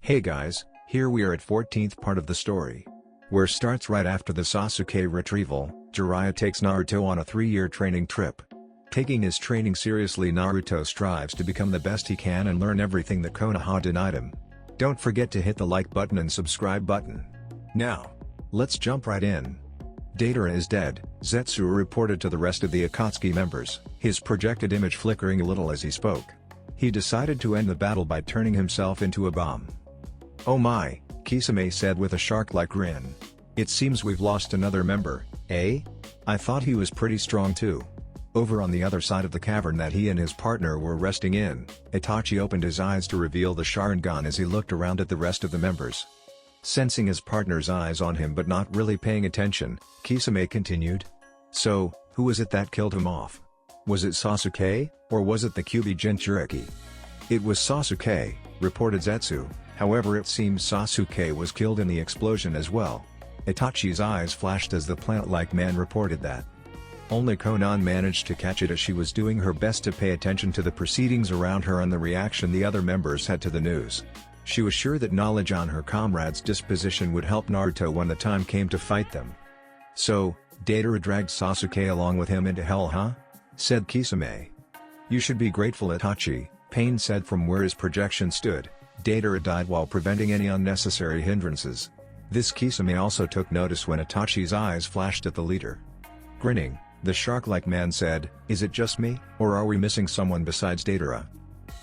Hey guys, here we are at 14th part of the story. Where starts right after the Sasuke retrieval. Jiraiya takes Naruto on a 3-year training trip. Taking his training seriously, Naruto strives to become the best he can and learn everything that Konoha denied him. Don't forget to hit the like button and subscribe button. Now, let's jump right in. Deidara is dead, Zetsu reported to the rest of the Akatsuki members, his projected image flickering a little as he spoke. He decided to end the battle by turning himself into a bomb. "Oh my," Kisame said with a shark-like grin. "It seems we've lost another member, eh? I thought he was pretty strong too." Over on the other side of the cavern that he and his partner were resting in, Itachi opened his eyes to reveal the Sharingan as he looked around at the rest of the members. Sensing his partner's eyes on him but not really paying attention, Kisame continued. "So, who was it that killed him off? Was it Sasuke, or was it the Kyuubi Jinchuriki?" "It was Sasuke," reported Zetsu. However, it seems Sasuke was killed in the explosion as well. Itachi's eyes flashed as the plant-like man reported that. Only Konan managed to catch it as she was doing her best to pay attention to the proceedings around her and the reaction the other members had to the news. She was sure that knowledge on her comrade's disposition would help Naruto when the time came to fight them. "So, Deidara dragged Sasuke along with him into hell, huh?" said Kisame. "You should be grateful, Itachi," Pain said from where his projection stood. Deidara died while preventing any unnecessary hindrances. This Kisame also took notice when Itachi's eyes flashed at the leader. Grinning, the shark-like man said, "Is it just me, or are we missing someone besides Deidara?"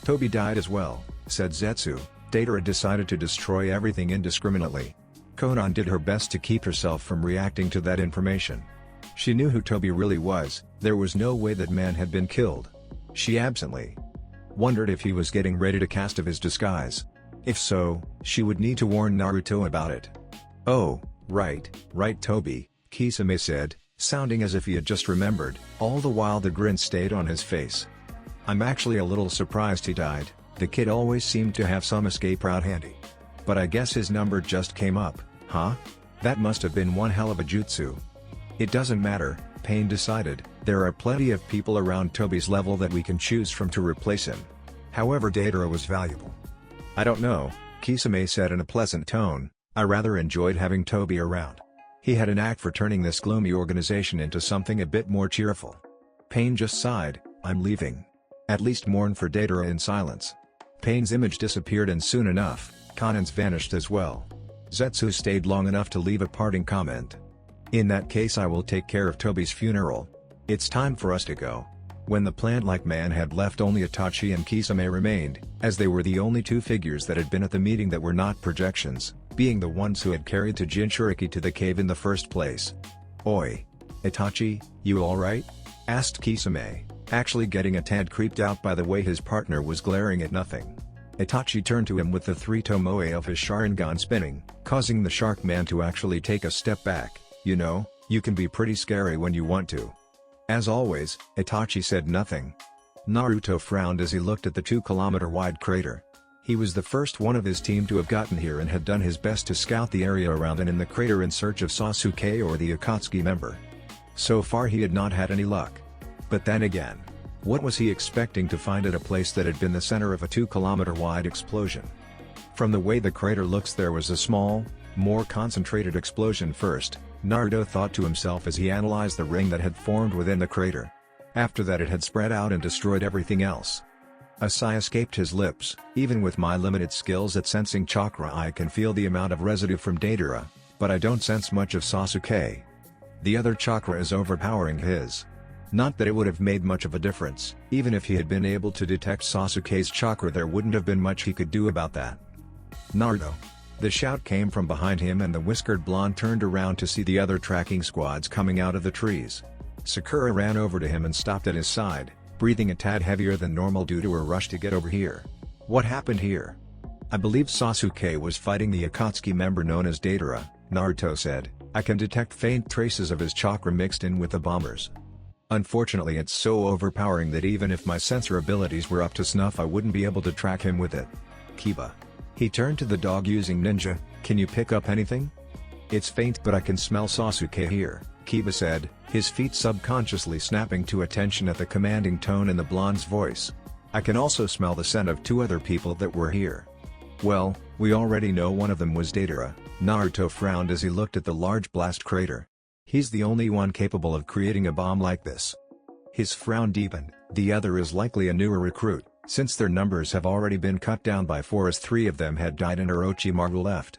"Tobi died as well," said Zetsu. Deidara decided to destroy everything indiscriminately. Konan did her best to keep herself from reacting to that information. She knew who Tobi really was. There was no way that man had been killed. She absently wondered if he was getting ready to cast off his disguise. If so, she would need to warn Naruto about it. "Oh, right, Tobi," Kisame said, sounding as if he had just remembered, all the while the grin stayed on his face. "I'm actually a little surprised he died. The kid always seemed to have some escape route handy. But I guess his number just came up, huh? That must have been one hell of a jutsu." "It doesn't matter," Pain decided. "There are plenty of people around Tobi's level that we can choose from to replace him. However, Deidara was valuable." "I don't know," Kisame said in a pleasant tone. "I rather enjoyed having Tobi around. He had a knack for turning this gloomy organization into something a bit more cheerful." Pain just sighed. "I'm leaving. At least mourn for Deidara in silence." Pain's image disappeared and soon enough, Kanan's vanished as well. Zetsu stayed long enough to leave a parting comment. "In that case, I will take care of Tobi's funeral. It's time for us to go." When the plant-like man had left, only Itachi and Kisame remained, as they were the only two figures that had been at the meeting that were not projections, being the ones who had carried the Jinchuriki to the cave in the first place. "Oi! Itachi, you alright?" asked Kisame, actually getting a tad creeped out by the way his partner was glaring at nothing. Itachi turned to him with the 3 tomoe of his Sharingan spinning, causing the shark man to actually take a step back. "You know, you can be pretty scary when you want to." As always, Itachi said nothing. Naruto frowned as he looked at the 2-kilometer-wide crater. He was the first one of his team to have gotten here and had done his best to scout the area around and in the crater in search of Sasuke or the Akatsuki member. So far he had not had any luck. But then again, what was he expecting to find at a place that had been the center of a 2-kilometer-wide explosion? From the way the crater looks, there was a small, more concentrated explosion first, Naruto thought to himself as he analyzed the ring that had formed within the crater. After that, it had spread out and destroyed everything else. A sigh escaped his lips. "Even with my limited skills at sensing chakra, I can feel the amount of residue from Deidara, but I don't sense much of Sasuke. The other chakra is overpowering his." Not that it would have made much of a difference. Even if he had been able to detect Sasuke's chakra, there wouldn't have been much he could do about that. "Naruto!" The shout came from behind him and the whiskered blonde turned around to see the other tracking squads coming out of the trees. Sakura ran over to him and stopped at his side, breathing a tad heavier than normal due to her rush to get over here. "What happened here?" "I believe Sasuke was fighting the Akatsuki member known as Deidara," Naruto said. "I can detect faint traces of his chakra mixed in with the bombers. Unfortunately, it's so overpowering that even if my sensor abilities were up to snuff, I wouldn't be able to track him with it." "Kiba." He turned to the dog using ninja. "Can you pick up anything?" "It's faint, but I can smell Sasuke here," Kiba said, his feet subconsciously snapping to attention at the commanding tone in the blonde's voice. "I can also smell the scent of 2 other people that were here." "Well, We already know one of them was Deidara. Naruto frowned as he looked at the large blast crater. He's the only one capable of creating a bomb like this. His frown deepened. The other is likely a newer recruit, since their numbers have already been cut down by 4 as 3 of them had died and Orochimaru left.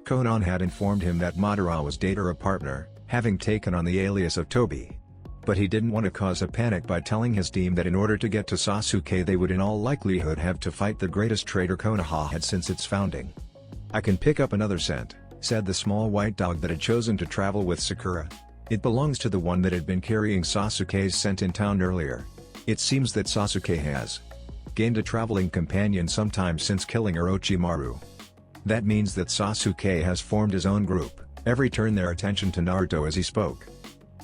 Konan had informed him that Madara was Deidara's partner, having taken on the alias of Tobi. But he didn't want to cause a panic by telling his team that in order to get to Sasuke they would in all likelihood have to fight the greatest traitor Konoha had since its founding. "I can pick up another scent," said the small white dog that had chosen to travel with Sakura. "It belongs to the one that had been carrying Sasuke's scent in town earlier. It seems that Sasuke has gained a traveling companion sometime since killing Orochimaru. That means that Sasuke has formed his own group." Every turned their attention to Naruto as he spoke.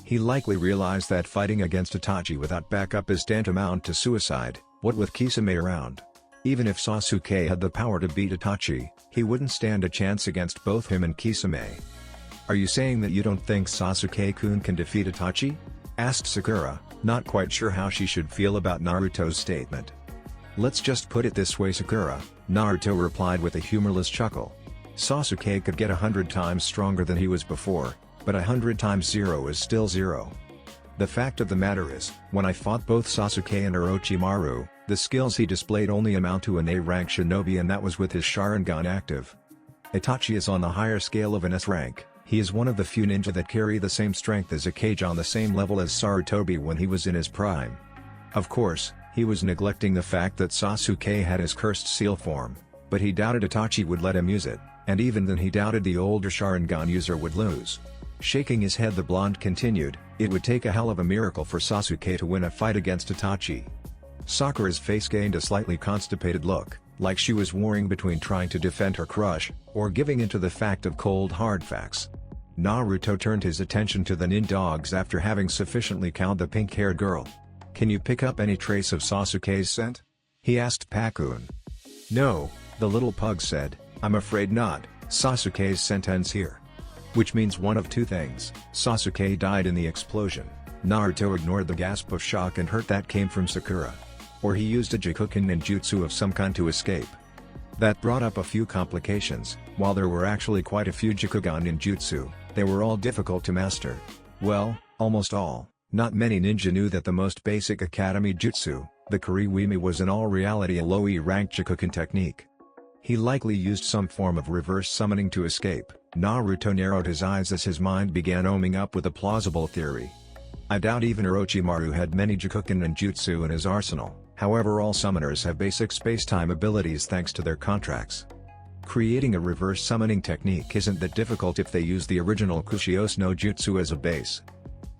He likely realized that fighting against Itachi without backup is tantamount to suicide, what with Kisame around. Even if Sasuke had the power to beat Itachi, he wouldn't stand a chance against both him and Kisame. "Are you saying that you don't think Sasuke-kun can defeat Itachi?" asked Sakura, not quite sure how she should feel about Naruto's statement. "Let's just put it this way, Sakura," Naruto replied with a humorless chuckle. "Sasuke could get 100 times stronger than he was before, but 100 times 0 is still 0. The fact of the matter is, when I fought both Sasuke and Orochimaru, the skills he displayed only amount to an A-rank shinobi, and that was with his Sharingan active. Itachi is on the higher scale of an S rank. He is one of the few ninja that carry the same strength as a Kage, on the same level as Sarutobi when he was in his prime. Of course, he was neglecting the fact that Sasuke had his cursed seal form, but he doubted Itachi would let him use it, and even then he doubted the older Sharingan user would lose." Shaking his head, the blonde continued, "It would take a hell of a miracle for Sasuke to win a fight against Itachi." Sakura's face gained a slightly constipated look, like she was warring between trying to defend her crush, or giving into the fact of cold hard facts. Naruto turned his attention to the nin dogs after having sufficiently cowed the pink-haired girl. "Can you pick up any trace of Sasuke's scent?" he asked Pakun. "No," the little pug said, "I'm afraid not. Sasuke's scent ends here." Which means one of two things: Sasuke died in the explosion. Naruto ignored the gasp of shock and hurt that came from Sakura. Or he used a Jikuken ninjutsu of some kind to escape. That brought up a few complications. While there were actually quite a few Jikugan ninjutsu, they were all difficult to master. Well, almost all. Not many ninja knew that the most basic academy jutsu, the Kuriwimi, was in all reality a low E-rank Jikuken technique. He likely used some form of reverse summoning to escape. Naruto narrowed his eyes as his mind began oming up with a plausible theory. I doubt even Orochimaru had many Jikuken ninjutsu in his arsenal. However, all summoners have basic space-time abilities thanks to their contracts. Creating a reverse summoning technique isn't that difficult if they use the original Kushios no Jutsu as a base.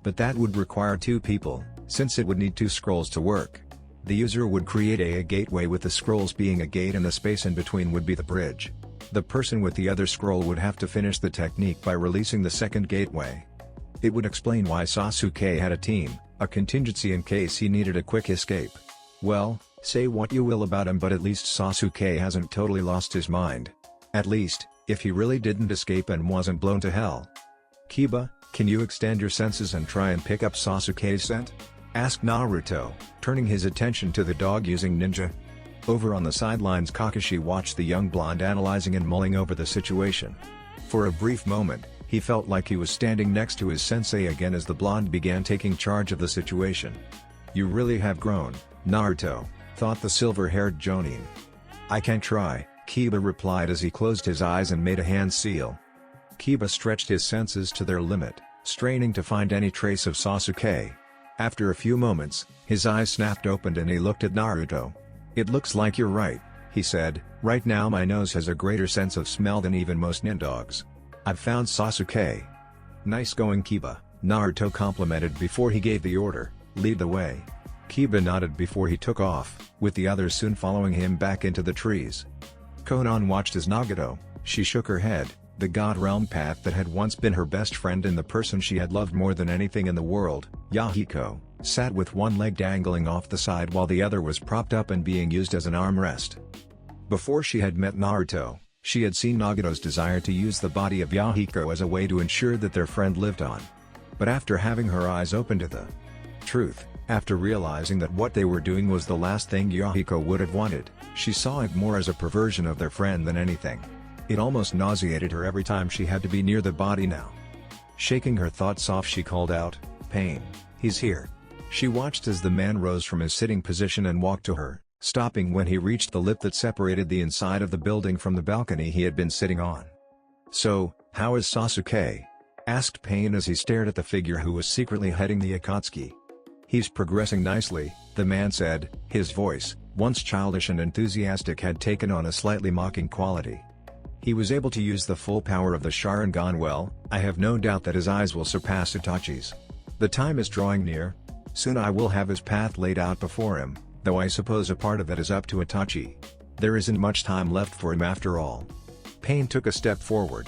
But that would require 2 people, since it would need 2 scrolls to work. The user would create a gateway with the scrolls being a gate and the space in between would be the bridge. The person with the other scroll would have to finish the technique by releasing the second gateway. It would explain why Sasuke had a team, a contingency in case he needed a quick escape. Well, say what you will about him, but at least Sasuke hasn't totally lost his mind. At least, if he really didn't escape and wasn't blown to hell. "Kiba, can you extend your senses and try and pick up Sasuke's scent?" asked Naruto, turning his attention to the dog using ninja. Over on the sidelines, Kakashi watched the young blonde analyzing and mulling over the situation. For a brief moment, he felt like he was standing next to his sensei again as the blonde began taking charge of the situation. "You really have grown, Naruto," thought the silver-haired Jonin. "I can try," Kiba replied as he closed his eyes and made a hand seal. Kiba stretched his senses to their limit, straining to find any trace of Sasuke. After a few moments, his eyes snapped open and he looked at Naruto. "It looks like you're right," he said. "Right now my nose has a greater sense of smell than even most nindogs. I've found Sasuke." "Nice going, Kiba," Naruto complimented before he gave the order, "Lead the way." Kiba nodded before he took off, with the others soon following him back into the trees. Konan watched as Nagato. She shook her head. The God Realm path that had once been her best friend and the person she had loved more than anything in the world, Yahiko, sat with one leg dangling off the side while the other was propped up and being used as an armrest. Before she had met Naruto, she had seen Nagato's desire to use the body of Yahiko as a way to ensure that their friend lived on. But after having her eyes open to the truth, After realizing that what they were doing was the last thing Yahiko would have wanted, she saw it more as a perversion of their friend than anything. It almost nauseated her every time she had to be near the body now. Shaking her thoughts off, she called out, "Pain, he's here." She watched as the man rose from his sitting position and walked to her, stopping when he reached the lip that separated the inside of the building from the balcony he had been sitting on. "So, how is Sasuke?" asked Pain as he stared at the figure who was secretly heading the Akatsuki. "He's progressing nicely," the man said, his voice, once childish and enthusiastic, had taken on a slightly mocking quality. "He was able to use the full power of the Sharingan well. I have no doubt that his eyes will surpass Itachi's. The time is drawing near. Soon I will have his path laid out before him, though I suppose a part of that is up to Itachi. There isn't much time left for him after all." Pain took a step forward.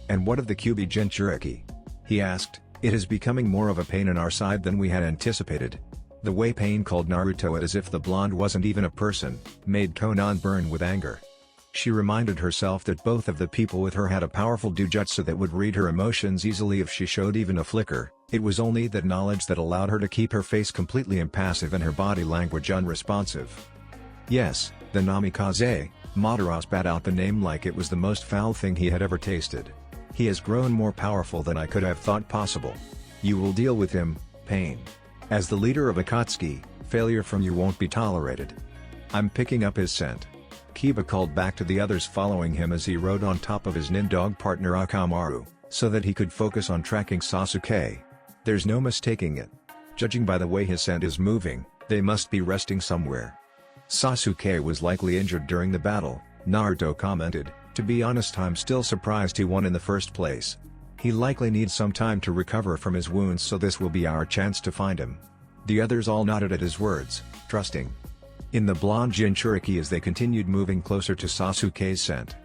"And what of the Kyuubi Jinchuriki?" he asked. "It is becoming more of a pain in our side than we had anticipated." The way Pain called Naruto it as if the blonde wasn't even a person, made Konan burn with anger. She reminded herself that both of the people with her had a powerful jujutsu that would read her emotions easily if she showed even a flicker. It was only that knowledge that allowed her to keep her face completely impassive and her body language unresponsive. "Yes, the Namikaze," Madara spat out the name like it was the most foul thing he had ever tasted. "He has grown more powerful than I could have thought possible. You will deal with him, Pain. As the leader of Akatsuki, failure from you won't be tolerated." "I'm picking up his scent." Kiba called back to the others following him as he rode on top of his nin-dog partner Akamaru, so that he could focus on tracking Sasuke. "There's no mistaking it. Judging by the way his scent is moving, they must be resting somewhere." "Sasuke was likely injured during the battle," Naruto commented. "To be honest, I'm still surprised he won in the first place. He likely needs some time to recover from his wounds, so this will be our chance to find him." The others all nodded at his words, trusting in the blonde Jinchuriki as they continued moving closer to Sasuke's scent.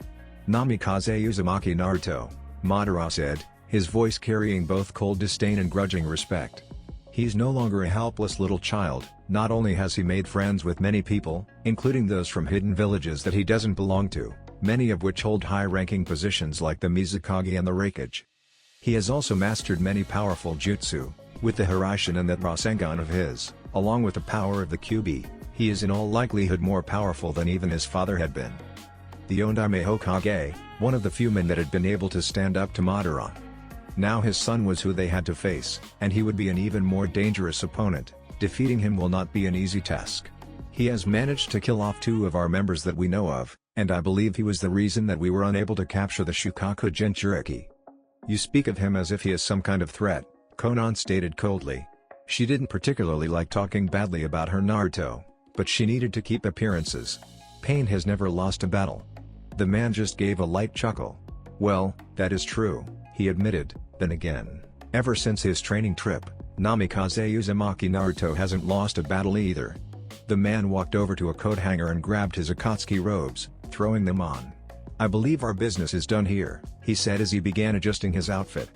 "Namikaze Uzumaki Naruto," Madara said, his voice carrying both cold disdain and grudging respect. "He's no longer a helpless little child. Not only has he made friends with many people, including those from hidden villages that he doesn't belong to, many of which hold high-ranking positions like the Mizukage and the Raikage. He has also mastered many powerful jutsu, with the Hiraishin and that Rasengan of his, along with the power of the Kyuubi. He is in all likelihood more powerful than even his father had been." The Ondaime Hokage, one of the few men that had been able to stand up to Madara. Now his son was who they had to face, and he would be an even more dangerous opponent. Defeating him will not be an easy task. He has managed to kill off 2 of our members that we know of, and I believe he was the reason that we were unable to capture the Shukaku Jinchuriki. "You speak of him as if he is some kind of threat," Konan stated coldly. She didn't particularly like talking badly about her Naruto, but she needed to keep appearances. Pain has never lost a battle. The man just gave a light chuckle. "Well, that is true," he admitted. "Then again, ever since his training trip, Namikaze Uzumaki Naruto hasn't lost a battle either." The man walked over to a coat hanger and grabbed his Akatsuki robes, throwing them on. "I believe our business is done here," he said as he began adjusting his outfit.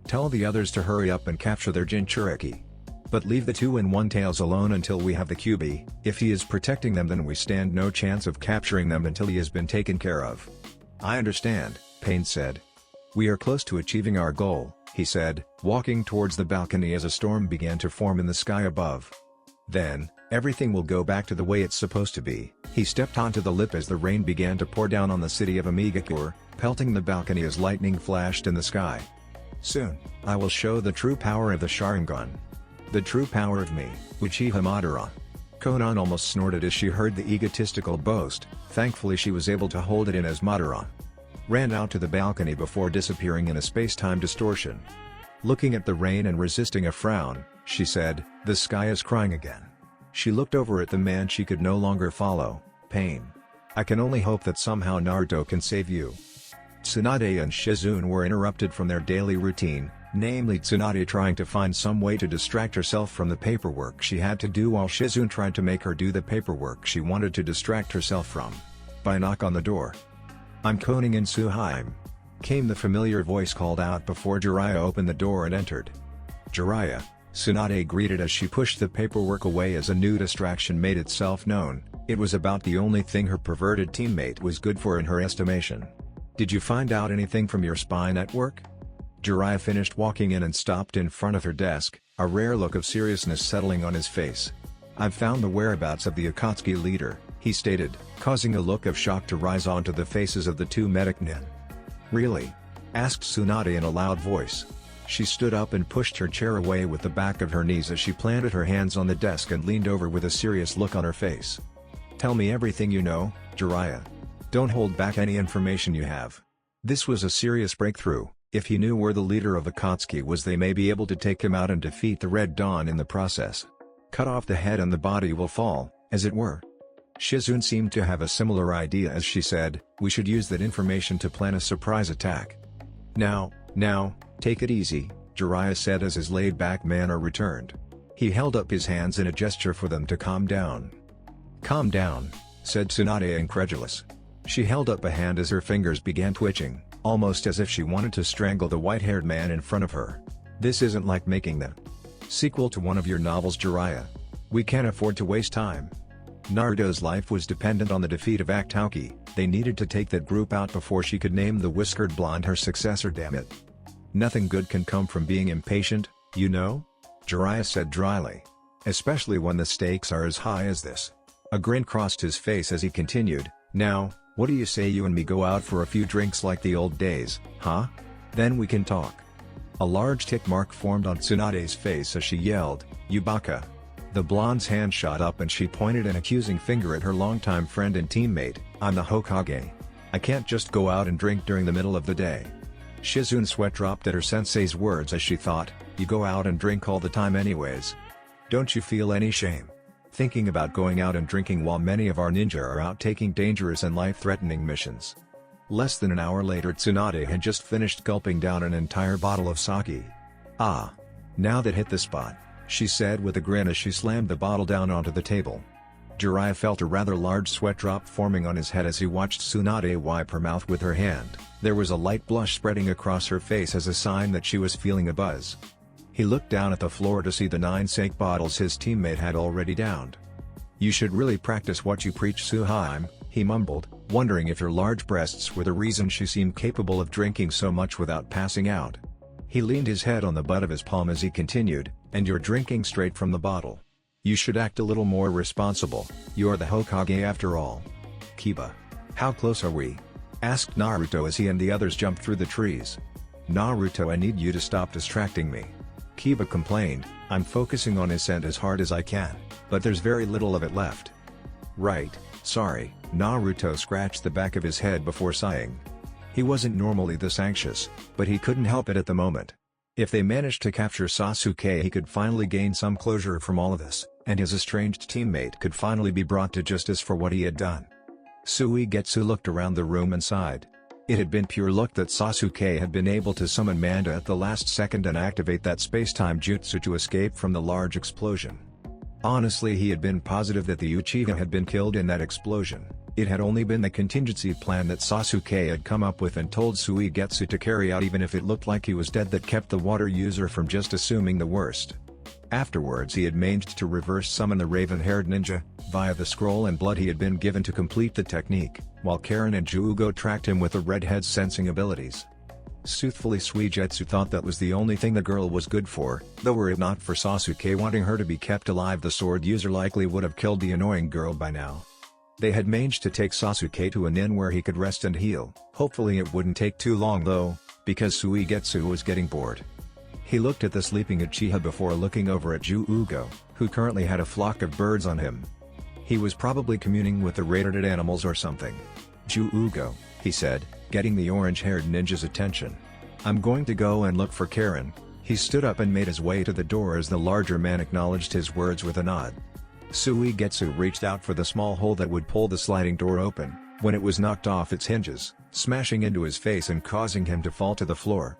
"Tell the others to hurry up and capture their Jinchuriki. But leave the 2-in-1 tails alone until we have the Kyuubi. If he is protecting them, then we stand no chance of capturing them until he has been taken care of." "I understand," Pain said. "We are close to achieving our goal," he said, walking towards the balcony as a storm began to form in the sky above. "Then, everything will go back to the way it's supposed to be." He stepped onto the lip as the rain began to pour down on the city of Amigakure, pelting the balcony as lightning flashed in the sky. "Soon, I will show the true power of the Sharingan. The true power of me, Uchiha Madara." Konan almost snorted as she heard the egotistical boast. Thankfully she was able to hold it in as Madara ran out to the balcony before disappearing in a space-time distortion. Looking at the rain and resisting a frown, she said, "The sky is crying again." She looked over at the man she could no longer follow. "Pain. I can only hope that somehow Naruto can save you." Tsunade and Shizune were interrupted from their daily routine, namely Tsunade trying to find some way to distract herself from the paperwork she had to do while Shizune tried to make her do the paperwork she wanted to distract herself from. By a knock on the door. "I'm Koning in Suheim," came the familiar voice called out before Jiraiya opened the door and entered. "Jiraiya," Tsunade greeted as she pushed the paperwork away as a new distraction made itself known. It was about the only thing her perverted teammate was good for in her estimation. "Did you find out anything from your spy network?" Jiraiya finished walking in and stopped in front of her desk, a rare look of seriousness settling on his face. "I've found the whereabouts of the Akatsuki leader," he stated, causing a look of shock to rise onto the faces of the two medic men. "Really?" asked Tsunade in a loud voice. She stood up and pushed her chair away with the back of her knees as she planted her hands on the desk and leaned over with a serious look on her face. "Tell me everything you know, Jiraiya. Don't hold back any information you have." This was a serious breakthrough. If he knew where the leader of Akatsuki was, they may be able to take him out and defeat the Red Dawn in the process. Cut off the head and the body will fall, as it were. Shizune seemed to have a similar idea as she said, "We should use that information to plan a surprise attack." Now, take it easy," Jiraiya said as his laid-back manner returned. He held up his hands in a gesture for them to calm down. "Calm down," said Tsunade, incredulous. She held up a hand as her fingers began twitching, almost as if she wanted to strangle the white-haired man in front of her. "This isn't like making the sequel to one of your novels, Jiraiya. We can't afford to waste time. Naruto's life was dependent on the defeat of Akatsuki. They needed to take that group out before she could name the whiskered blonde her successor, damn it. Nothing good can come from being impatient, you know?" Jiraiya said dryly. "Especially when the stakes are as high as this." A grin crossed his face as he continued, "Now, what do you say you and me go out for a few drinks like the old days, huh? Then we can talk." A large tick mark formed on Tsunade's face as she yelled, "You baka." The blonde's hand shot up and she pointed an accusing finger at her longtime friend and teammate. "I'm the Hokage. I can't just go out and drink during the middle of the day." Shizune's sweat dropped at her sensei's words as she thought, "You go out and drink all the time anyways. Don't you feel any shame thinking about going out and drinking while many of our ninja are out taking dangerous and life-threatening missions?" Less than an hour later, Tsunade had just finished gulping down an entire bottle of sake. "Ah. Now that hit the spot," she said with a grin as she slammed the bottle down onto the table. Jiraiya felt a rather large sweat drop forming on his head as he watched Tsunade wipe her mouth with her hand. There was a light blush spreading across her face as a sign that she was feeling a buzz. He looked down at the floor to see the 9 sake bottles his teammate had already downed. "You should really practice what you preach, Suhaime," he mumbled, wondering if her large breasts were the reason she seemed capable of drinking so much without passing out. He leaned his head on the butt of his palm as he continued, "And you're drinking straight from the bottle. You should act a little more responsible, you're the Hokage after all." "Kiba. How close are we?" asked Naruto as he and the others jumped through the trees. "Naruto, I need you to stop distracting me," Kiba complained. "I'm focusing on his scent as hard as I can, but there's very little of it left." "Right, sorry," Naruto scratched the back of his head before sighing. He wasn't normally this anxious, but he couldn't help it at the moment. If they managed to capture Sasuke, he could finally gain some closure from all of this, and his estranged teammate could finally be brought to justice for what he had done. Suigetsu looked around the room and sighed. It had been pure luck that Sasuke had been able to summon Manda at the last second and activate that space-time jutsu to escape from the large explosion. Honestly, he had been positive that the Uchiha had been killed in that explosion. It had only been the contingency plan that Sasuke had come up with and told Suigetsu to carry out even if it looked like he was dead that kept the water user from just assuming the worst. Afterwards he had managed to reverse summon the raven-haired ninja, via the scroll and blood he had been given to complete the technique, while Karen and Juugo tracked him with the redhead's sensing abilities. Soothfully, Suigetsu thought that was the only thing the girl was good for, though were it not for Sasuke wanting her to be kept alive, the sword user likely would have killed the annoying girl by now. They had managed to take Sasuke to an inn where he could rest and heal. Hopefully it wouldn't take too long though, because Suigetsu was getting bored. He looked at the sleeping Uchiha before looking over at Juugo, who currently had a flock of birds on him. He was probably communing with the raided animals or something. "Juugo," he said, getting the orange-haired ninja's attention. "I'm going to go and look for Karen." He stood up and made his way to the door as the larger man acknowledged his words with a nod. Suigetsu reached out for the small hole that would pull the sliding door open, when it was knocked off its hinges, smashing into his face and causing him to fall to the floor.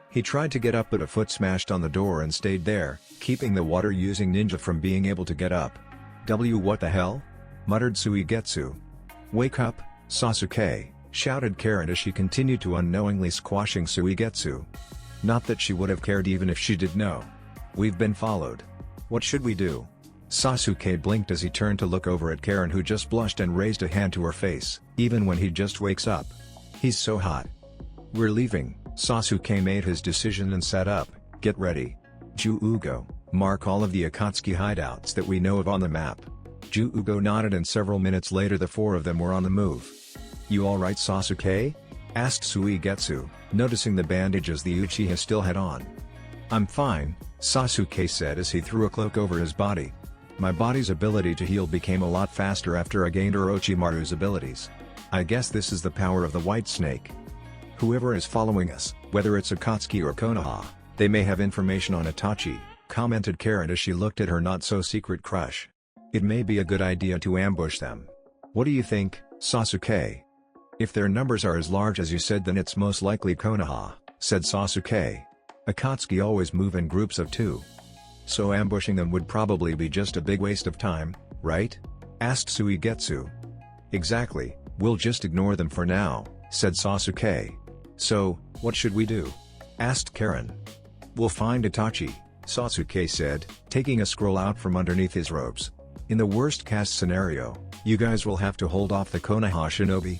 He tried to get up but a foot smashed on the door and stayed there, keeping the water-using ninja from being able to get up. What the hell?" muttered Suigetsu. "Wake up, Sasuke," shouted Karen as she continued to unknowingly squashing Suigetsu. Not that she would have cared even if she did know. "We've been followed. What should we do?" Sasuke blinked as he turned to look over at Karen, who just blushed and raised a hand to her face. Even when he just wakes up, he's so hot. "We're leaving." Sasuke made his decision and sat up. "Get ready. Juugo, Mark all of the Akatsuki hideouts that we know of on the map. Juugo nodded, and several minutes later the four of them were on the move. "You alright, Sasuke?" asked Suigetsu, noticing the bandages the Uchiha still had on. "I'm fine," Sasuke said as he threw a cloak over his body. "My body's ability to heal became a lot faster after I gained Orochimaru's abilities. I guess this is the power of the White Snake. Whoever is following us, whether it's Akatsuki or Konoha, they may have information on Itachi," commented Karen as she looked at her not-so-secret crush. "It may be a good idea to ambush them. What do you think, Sasuke?" "If their numbers are as large as you said, then it's most likely Konoha," said Sasuke. "Akatsuki always move in groups of 2. So ambushing them would probably be just a big waste of time, right?" asked Suigetsu. "Exactly, we'll just ignore them for now," said Sasuke. "So, what should we do?" asked Karen. "We'll find Itachi," Sasuke said, taking a scroll out from underneath his robes. "In the worst-case scenario, you guys will have to hold off the Konoha shinobi."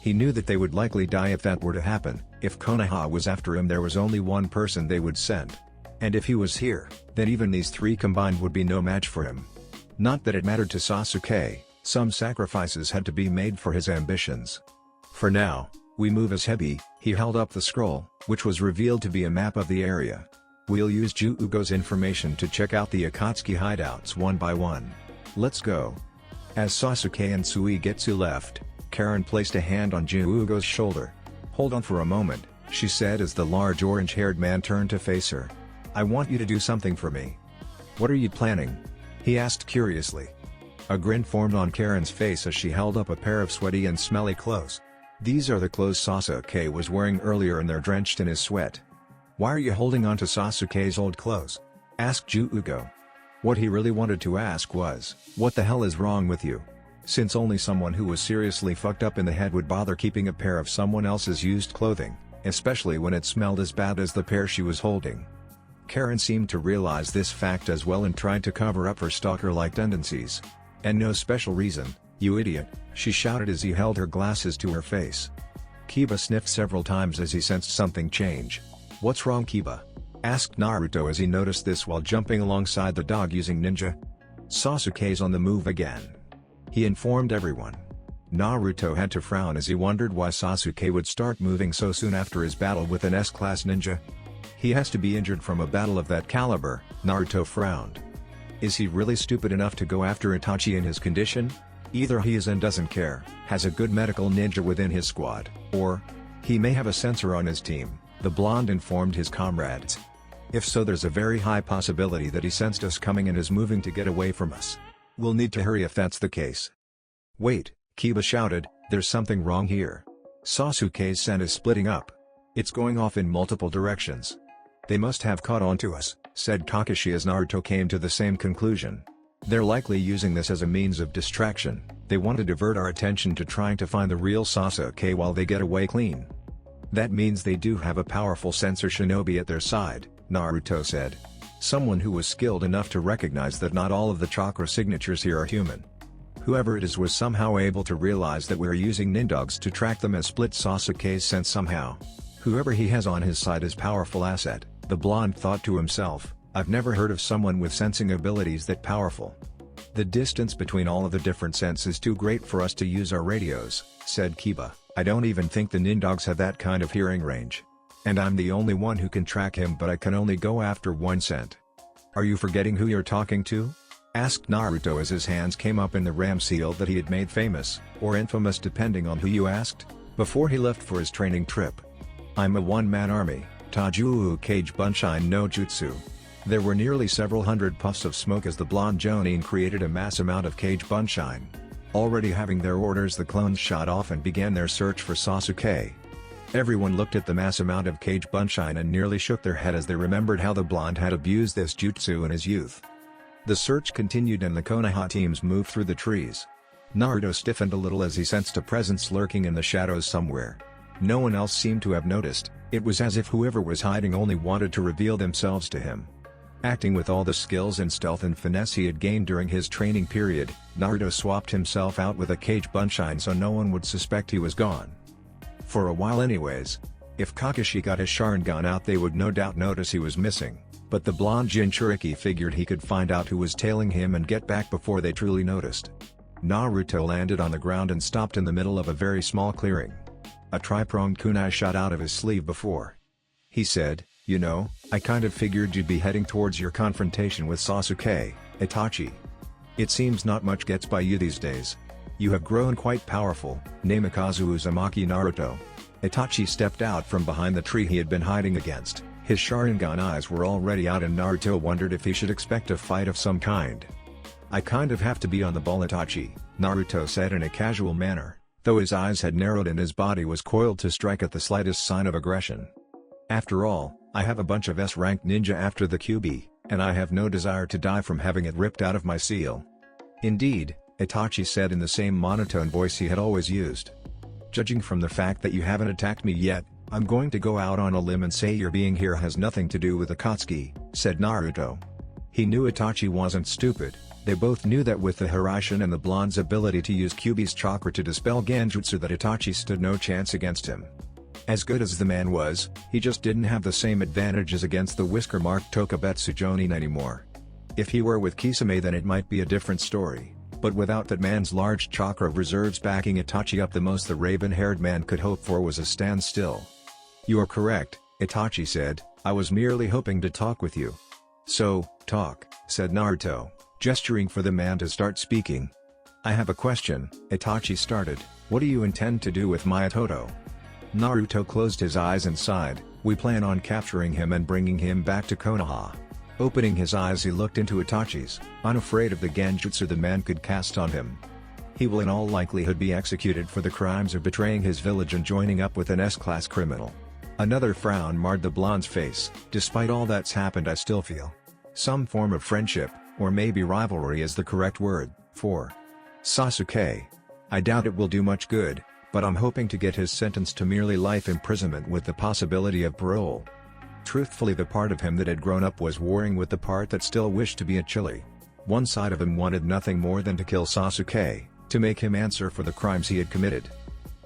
He knew that they would likely die if that were to happen. If Konoha was after him, there was only one person they would send. And if he was here, then even these 3 combined would be no match for him. Not that it mattered to Sasuke, some sacrifices had to be made for his ambitions. "For now, we move as Hebi," he held up the scroll, which was revealed to be a map of the area. "We'll use Juugo's information to check out the Akatsuki hideouts one by one. Let's go." As Sasuke and Suigetsu left, Karen placed a hand on Juugo's shoulder. "Hold on for a moment," she said as the large orange-haired man turned to face her. "I want you to do something for me." "What are you planning?" he asked curiously. A grin formed on Karen's face as she held up a pair of sweaty and smelly clothes. These are the clothes Sasuke was wearing earlier, and they're drenched in his sweat. "Why are you holding on to Sasuke's old clothes?" asked Juugo. What he really wanted to ask was, "What the hell is wrong with you?" Since only someone who was seriously fucked up in the head would bother keeping a pair of someone else's used clothing, especially when it smelled as bad as the pair she was holding. Karen seemed to realize this fact as well and tried to cover up her stalker-like tendencies. "And no special reason, you idiot," she shouted as he held her glasses to her face. Kiba sniffed several times as he sensed something change. "What's wrong, Kiba?" asked Naruto as he noticed this while jumping alongside the dog using ninja. "Sasuke's on the move again," he informed everyone. Naruto had to frown as he wondered why Sasuke would start moving so soon after his battle with an S-class ninja. "He has to be injured from a battle of that caliber," Naruto frowned. "Is he really stupid enough to go after Itachi in his condition? Either he is and doesn't care, has a good medical ninja within his squad, or he may have a censor on his team," the blonde informed his comrades. "If so, there's a very high possibility that he sensed us coming and is moving to get away from us. We'll need to hurry if that's the case." "Wait," Kiba shouted, "there's something wrong here. Sasuke's scent is splitting up. It's going off in multiple directions. They must have caught on to us," said Kakashi as Naruto came to the same conclusion. "They're likely using this as a means of distraction. They want to divert our attention to trying to find the real Sasuke while they get away clean." "That means they do have a powerful censor shinobi at their side," Naruto said. "Someone who was skilled enough to recognize that not all of the chakra signatures here are human. Whoever it is was somehow able to realize that we're using nindogs to track them and split Sasuke's sense somehow. Whoever he has on his side is powerful asset," the blonde thought to himself. "I've never heard of someone with sensing abilities that powerful. The distance between all of the different scents is too great for us to use our radios," said Kiba. "I don't even think the nindogs have that kind of hearing range. And I'm the only one who can track him, but I can only go after one scent." "Are you forgetting who you're talking to?" asked Naruto as his hands came up in the ram seal that he had made famous, or infamous depending on who you asked, before he left for his training trip. "I'm a one-man army, Tajuu Kage Bunshin no Jutsu." There were nearly several hundred puffs of smoke as the blonde Jonin created a mass amount of Kage Bunshin. Already having their orders, the clones shot off and began their search for Sasuke. Everyone looked at the mass amount of Kage Bunshin and nearly shook their head as they remembered how the blonde had abused this jutsu in his youth. The search continued and the Konoha teams moved through the trees. Naruto stiffened a little as he sensed a presence lurking in the shadows somewhere. No one else seemed to have noticed. It was as if whoever was hiding only wanted to reveal themselves to him. Acting with all the skills and stealth and finesse he had gained during his training period, Naruto swapped himself out with a Kage Bunshin so no one would suspect he was gone. For a while anyways. If Kakashi got his Sharingan out, they would no doubt notice he was missing, but the blonde Jinchuriki figured he could find out who was tailing him and get back before they truly noticed. Naruto landed on the ground and stopped in the middle of a very small clearing. A tri-pronged kunai shot out of his sleeve before. He said, "You know, I kind of figured you'd be heading towards your confrontation with Sasuke, Itachi. It seems not much gets by you these days. You have grown quite powerful, Namikaze Uzumaki Naruto." Itachi stepped out from behind the tree he had been hiding against. His Sharingan eyes were already out and Naruto wondered if he should expect a fight of some kind. "I kind of have to be on the ball, Itachi," Naruto said in a casual manner, though his eyes had narrowed and his body was coiled to strike at the slightest sign of aggression. "After all, I have a bunch of S-ranked ninja after the QB, and I have no desire to die from having it ripped out of my seal." "Indeed," Itachi said in the same monotone voice he had always used. "Judging from the fact that you haven't attacked me yet, I'm going to go out on a limb and say your being here has nothing to do with Akatsuki," said Naruto. He knew Itachi wasn't stupid. They both knew that with the Hiraishin and the blonde's ability to use Kyuubi's chakra to dispel Genjutsu that Itachi stood no chance against him. As good as the man was, he just didn't have the same advantages against the whisker-marked Tokubetsu Jonin anymore. If he were with Kisame then it might be a different story, but without that man's large chakra reserves backing Itachi up, the most the raven-haired man could hope for was a standstill. "You are correct," Itachi said, "I was merely hoping to talk with you." "So, talk," said Naruto, gesturing for the man to start speaking. "I have a question," Itachi started. "What do you intend to do with Mayatoto?" Naruto closed his eyes and sighed. "We plan on capturing him and bringing him back to Konoha." Opening his eyes he looked into Itachi's, unafraid of the Genjutsu the man could cast on him. "He will in all likelihood be executed for the crimes of betraying his village and joining up with an S-class criminal." Another frown marred the blonde's face. "Despite all that's happened, I still feel some form of friendship, or maybe rivalry is the correct word, for Sasuke. I doubt it will do much good, but I'm hoping to get his sentence to merely life imprisonment with the possibility of parole." Truthfully, the part of him that had grown up was warring with the part that still wished to be a Chili. One side of him wanted nothing more than to kill Sasuke, to make him answer for the crimes he had committed.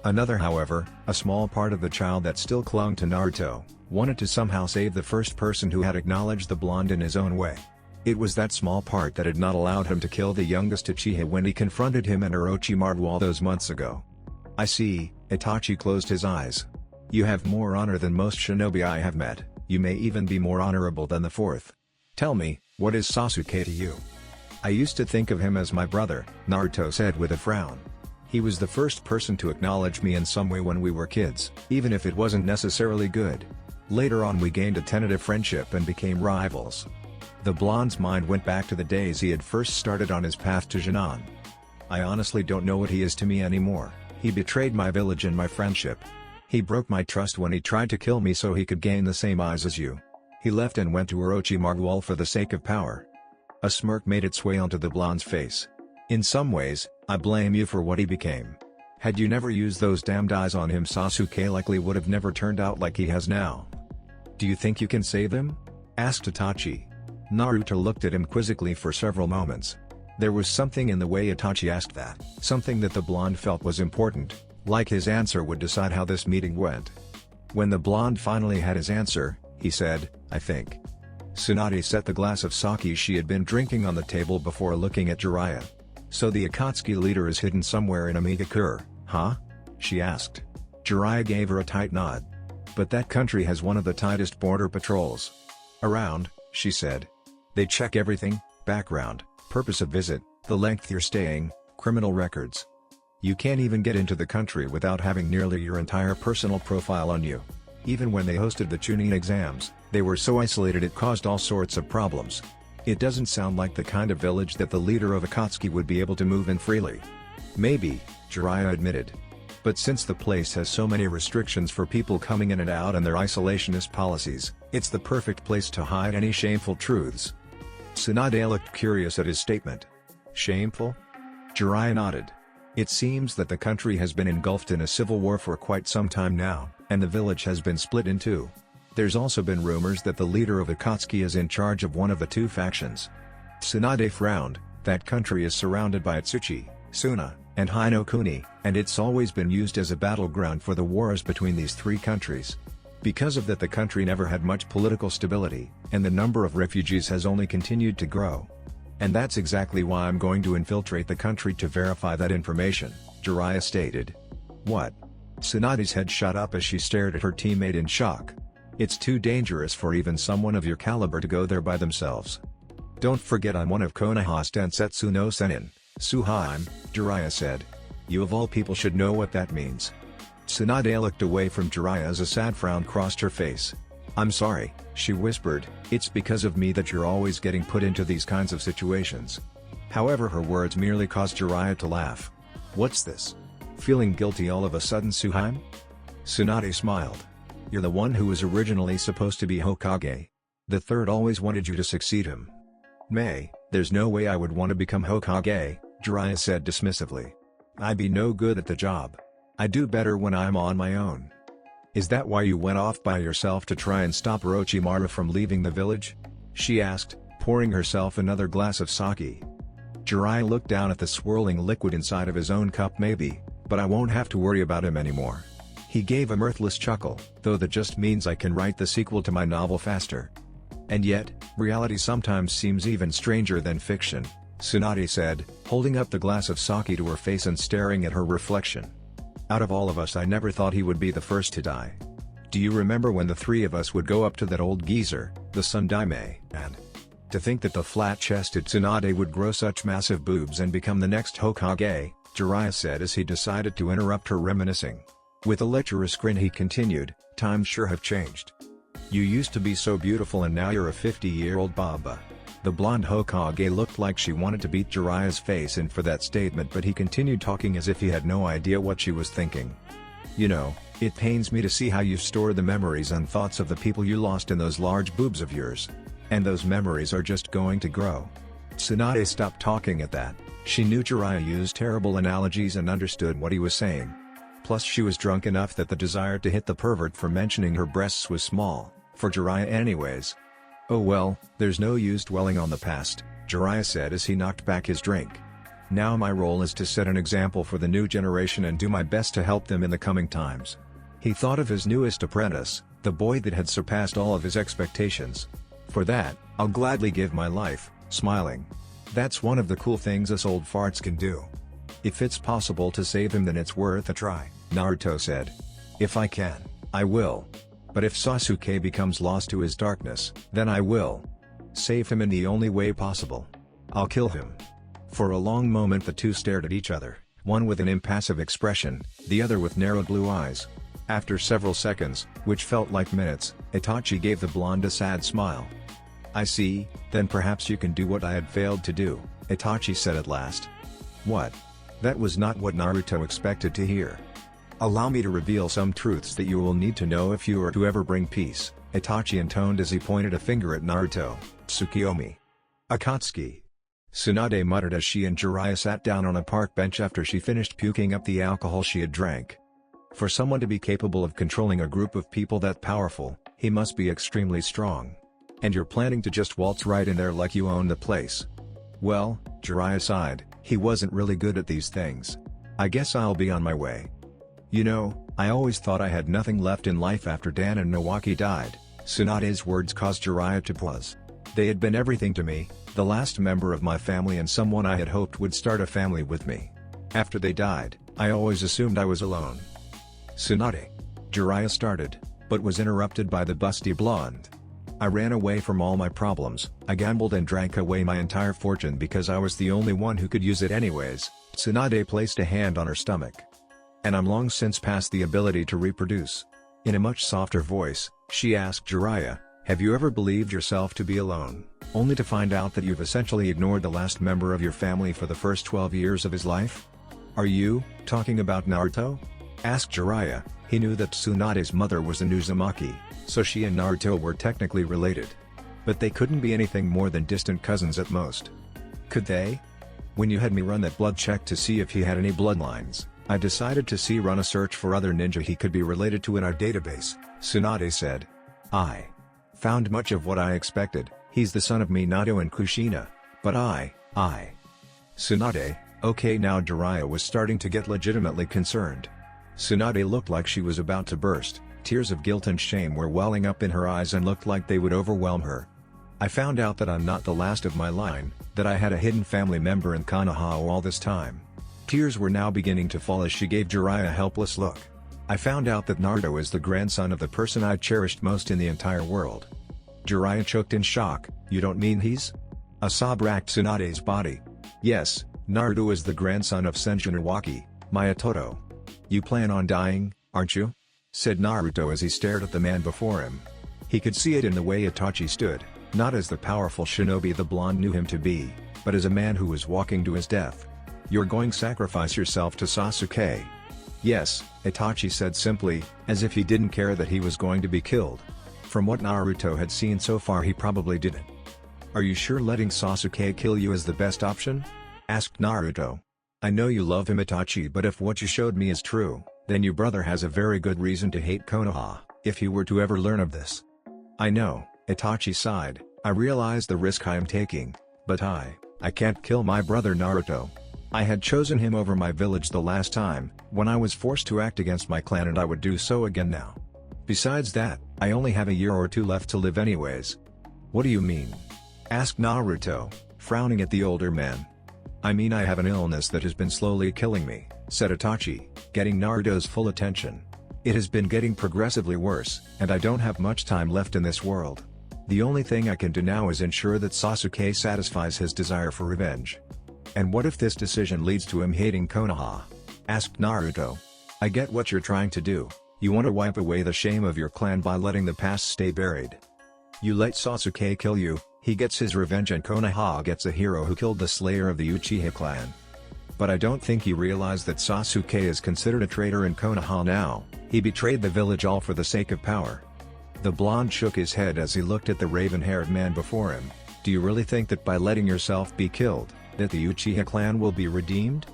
Another, however, a small part of the child that still clung to Naruto, wanted to somehow save the first person who had acknowledged the blonde in his own way. It was that small part that had not allowed him to kill the youngest Uchiha when he confronted him in Orochimaru all those months ago. "I see," Itachi closed his eyes. "You have more honor than most shinobi I have met, you may even be more honorable than the fourth. Tell me, what is Sasuke to you?" "I used to think of him as my brother," Naruto said with a frown. "He was the first person to acknowledge me in some way when we were kids, even if it wasn't necessarily good. Later on we gained a tentative friendship and became rivals." The blonde's mind went back to the days he had first started on his path to Jinan. "I honestly don't know what he is to me anymore. He betrayed my village and my friendship. He broke my trust when he tried to kill me so he could gain the same eyes as you. He left and went to Orochimaru all for the sake of power." A smirk made its way onto the blonde's face. "In some ways, I blame you for what he became. Had you never used those damned eyes on him, Sasuke likely would have never turned out like he has now." "Do you think you can save him?" asked Itachi. Naruto looked at him quizzically for several moments. There was something in the way Itachi asked that, something that the blonde felt was important, like his answer would decide how this meeting went. When the blonde finally had his answer, he said, "I think." Tsunade set the glass of sake she had been drinking on the table before looking at Jiraiya. "So the Akatsuki leader is hidden somewhere in Namikaze, huh?" she asked. Jiraiya gave her a tight nod. "But that country has one of the tightest border patrols around," she said. "They check everything: background, purpose of visit, the length you're staying, criminal records. You can't even get into the country without having nearly your entire personal profile on you. Even when they hosted the Chunin exams, they were so isolated it caused all sorts of problems. It doesn't sound like the kind of village that the leader of Akatsuki would be able to move in freely." "Maybe," Jiraiya admitted. "But since the place has so many restrictions for people coming in and out and their isolationist policies, it's the perfect place to hide any shameful truths." Tsunade looked curious at his statement. "Shameful?" Jiraiya nodded. "It seems that the country has been engulfed in a civil war for quite some time now, and the village has been split in two. There's also been rumors that the leader of Akatsuki is in charge of one of the two factions." Tsunade frowned. "That country is surrounded by Atsuchi, Suna, and Hinokuni, and it's always been used as a battleground for the wars between these three countries. Because of that, the country never had much political stability, and the number of refugees has only continued to grow. And that's exactly why I'm going to infiltrate the country to verify that information, Jiraiya stated. What? Tsunade's head shot up as she stared at her teammate in shock. It's too dangerous for even someone of your caliber to go there by themselves. Don't forget I'm one of Konoha's Densetsu no Sennin, Suhaime, Jiraiya said. You of all people should know what that means. Tsunade looked away from Jiraiya as a sad frown crossed her face. I'm sorry, she whispered, it's because of me that you're always getting put into these kinds of situations. However, her words merely caused Jiraiya to laugh. What's this? Feeling guilty all of a sudden, Suhaime? Tsunade smiled. You're the one who was originally supposed to be Hokage. The third always wanted you to succeed him. There's no way I would want to become Hokage, Jiraiya said dismissively. I'd be no good at the job. I do better when I'm on my own. Is that why you went off by yourself to try and stop Orochimaru from leaving the village? She asked, pouring herself another glass of sake. Jiraiya looked down at the swirling liquid inside of his own cup. Maybe, but I won't have to worry about him anymore. He gave a mirthless chuckle, though that just means I can write the sequel to my novel faster. And yet, reality sometimes seems even stranger than fiction, Tsunade said, holding up the glass of sake to her face and staring at her reflection. Out of all of us, I never thought he would be the first to die. Do you remember when the three of us would go up to that old geezer, the Sun Daime, and to think that the flat-chested Tsunade would grow such massive boobs and become the next Hokage, Jiraiya said as he decided to interrupt her reminiscing. With a lecherous grin he continued, times sure have changed. You used to be so beautiful and now you're a 50-year-old baba. The blonde Hokage looked like she wanted to beat Jiraiya's face in for that statement, but he continued talking as if he had no idea what she was thinking. You know, it pains me to see how you store the memories and thoughts of the people you lost in those large boobs of yours. And those memories are just going to grow. Tsunade stopped talking at that. She knew Jiraiya used terrible analogies and understood what he was saying. Plus she was drunk enough that the desire to hit the pervert for mentioning her breasts was small, for Jiraiya anyways. Oh well, there's no use dwelling on the past, Jiraiya said as he knocked back his drink. Now my role is to set an example for the new generation and do my best to help them in the coming times. He thought of his newest apprentice, the boy that had surpassed all of his expectations. For that, I'll gladly give my life, smiling. That's one of the cool things us old farts can do. If it's possible to save him, then it's worth a try, Naruto said. If I can, I will. But if Sasuke becomes lost to his darkness, then I will save him in the only way possible. I'll kill him. For a long moment the two stared at each other, one with an impassive expression, the other with narrowed blue eyes. After several seconds, which felt like minutes, Itachi gave the blonde a sad smile. I see, then perhaps you can do what I had failed to do, Itachi said at last. What? That was not what Naruto expected to hear. Allow me to reveal some truths that you will need to know if you are to ever bring peace, Itachi intoned as he pointed a finger at Naruto. Tsukiyomi. Akatsuki. Tsunade muttered as she and Jiraiya sat down on a park bench after she finished puking up the alcohol she had drank. For someone to be capable of controlling a group of people that powerful, he must be extremely strong. And you're planning to just waltz right in there like you own the place. Well, Jiraiya sighed, he wasn't really good at these things. I guess I'll be on my way. You know, I always thought I had nothing left in life after Dan and Nawaki died. Tsunade's words caused Jiraiya to pause. They had been everything to me, the last member of my family and someone I had hoped would start a family with me. After they died, I always assumed I was alone. Tsunade. Jiraiya started, but was interrupted by the busty blonde. I ran away from all my problems, I gambled and drank away my entire fortune because I was the only one who could use it anyways. Tsunade placed a hand on her stomach. And I'm long since past the ability to reproduce. In a much softer voice, she asked Jiraiya, have you ever believed yourself to be alone, only to find out that you've essentially ignored the last member of your family for the first 12 years of his life? Are you talking about Naruto? Asked Jiraiya. He knew that Tsunade's mother was an Uzumaki, so she and Naruto were technically related. But they couldn't be anything more than distant cousins at most. Could they? When you had me run that blood check to see if he had any bloodlines, I decided to run a search for other ninja he could be related to in our database, Tsunade said. I found much of what I expected. He's the son of Minato and Kushina, but Tsunade, okay. Now Jiraiya was starting to get legitimately concerned. Tsunade looked like she was about to burst, Tears of guilt and shame were welling up in her eyes and looked like they would overwhelm her. I found out that I'm not the last of my line, that I had a hidden family member in Konoha all this time. Tears were now beginning to fall as she gave Jiraiya a helpless look. I found out that Naruto is the grandson of the person I cherished most in the entire world. Jiraiya choked in shock. You don't mean he's? A sob racked Tsunade's body. Yes, Naruto is the grandson of Senju Iwaki, Mayatoto. You plan on dying, aren't you? Said Naruto as he stared at the man before him. He could see it in the way Itachi stood, not as the powerful shinobi the blonde knew him to be, but as a man who was walking to his death. You're going to sacrifice yourself to Sasuke? Yes, Itachi said simply, as if he didn't care that he was going to be killed. From what Naruto had seen so far, he probably didn't. Are you sure letting Sasuke kill you is the best option? Asked Naruto. I know you love him, Itachi, but if what you showed me is true, then your brother has a very good reason to hate Konoha, if he were to ever learn of this. I know, Itachi sighed. I realize the risk I am taking, but I can't kill my brother Naruto. I had chosen him over my village the last time, when I was forced to act against my clan, and I would do so again now. Besides that, I only have a year or two left to live anyways. What do you mean? Asked Naruto, frowning at the older man. I mean, I have an illness that has been slowly killing me, said Itachi, getting Naruto's full attention. It has been getting progressively worse, and I don't have much time left in this world. The only thing I can do now is ensure that Sasuke satisfies his desire for revenge. And what if this decision leads to him hating Konoha? Asked Naruto. I get what you're trying to do. You want to wipe away the shame of your clan by letting the past stay buried. You let Sasuke kill you, he gets his revenge, and Konoha gets a hero who killed the slayer of the Uchiha clan. But I don't think he realized that Sasuke is considered a traitor in Konoha now. He betrayed the village all for the sake of power. The blonde shook his head as he looked at the raven-haired man before him. Do you really think that by letting yourself be killed, that the Uchiha clan will be redeemed?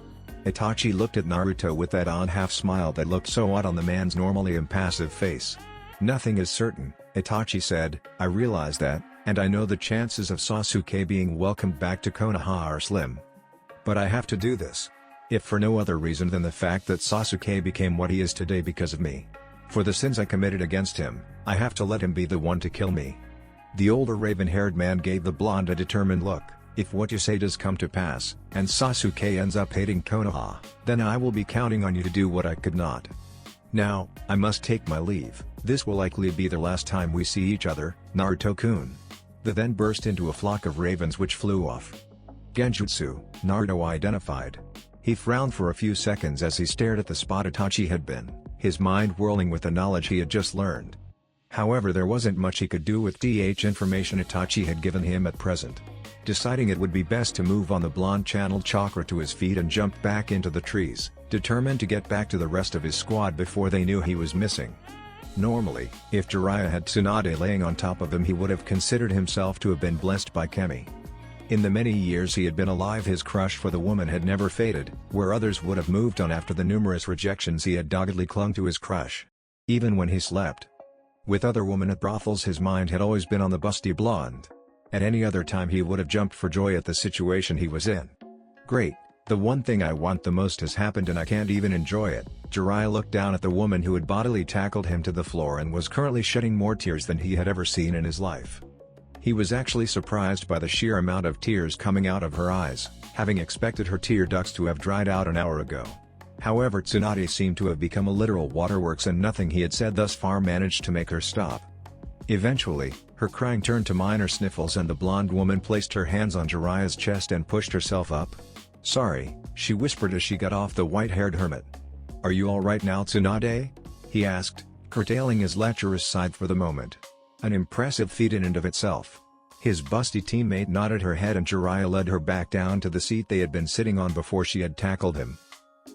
Itachi looked at Naruto with that odd half-smile that looked so odd on the man's normally impassive face. Nothing is certain, Itachi said. I realize that, and I know the chances of Sasuke being welcomed back to Konoha are slim. But I have to do this. If for no other reason than the fact that Sasuke became what he is today because of me. For the sins I committed against him, I have to let him be the one to kill me. The older raven-haired man gave the blonde a determined look. If what you say does come to pass, and Sasuke ends up hating Konoha, then I will be counting on you to do what I could not. Now, I must take my leave. This will likely be the last time we see each other, Naruto-kun. They then burst into a flock of ravens which flew off. Genjutsu, Naruto identified. He frowned for a few seconds as he stared at the spot Itachi had been, his mind whirling with the knowledge he had just learned. However, there wasn't much he could do with the information Itachi had given him at present. Deciding it would be best to move on, the blonde channeled chakra to his feet and jumped back into the trees, determined to get back to the rest of his squad before they knew he was missing. Normally, if Jiraiya had Tsunade laying on top of him, he would have considered himself to have been blessed by Kemi. In the many years he had been alive, his crush for the woman had never faded, where others would have moved on after the numerous rejections. He had doggedly clung to his crush. Even when he slept with other women at brothels, his mind had always been on the busty blonde. At any other time he would have jumped for joy at the situation he was in. Great, the one thing I want the most has happened and I can't even enjoy it. Jiraiya looked down at the woman who had bodily tackled him to the floor and was currently shedding more tears than he had ever seen in his life. He was actually surprised by the sheer amount of tears coming out of her eyes, having expected her tear ducts to have dried out an hour ago. However, Tsunade seemed to have become a literal waterworks, and nothing he had said thus far managed to make her stop. Eventually, her crying turned to minor sniffles and the blonde woman placed her hands on Jiraiya's chest and pushed herself up. Sorry, she whispered as she got off the white-haired hermit. Are you alright now, Tsunade? He asked, curtailing his lecherous side for the moment. An impressive feat in and of itself. His busty teammate nodded her head and Jiraiya led her back down to the seat they had been sitting on before she had tackled him.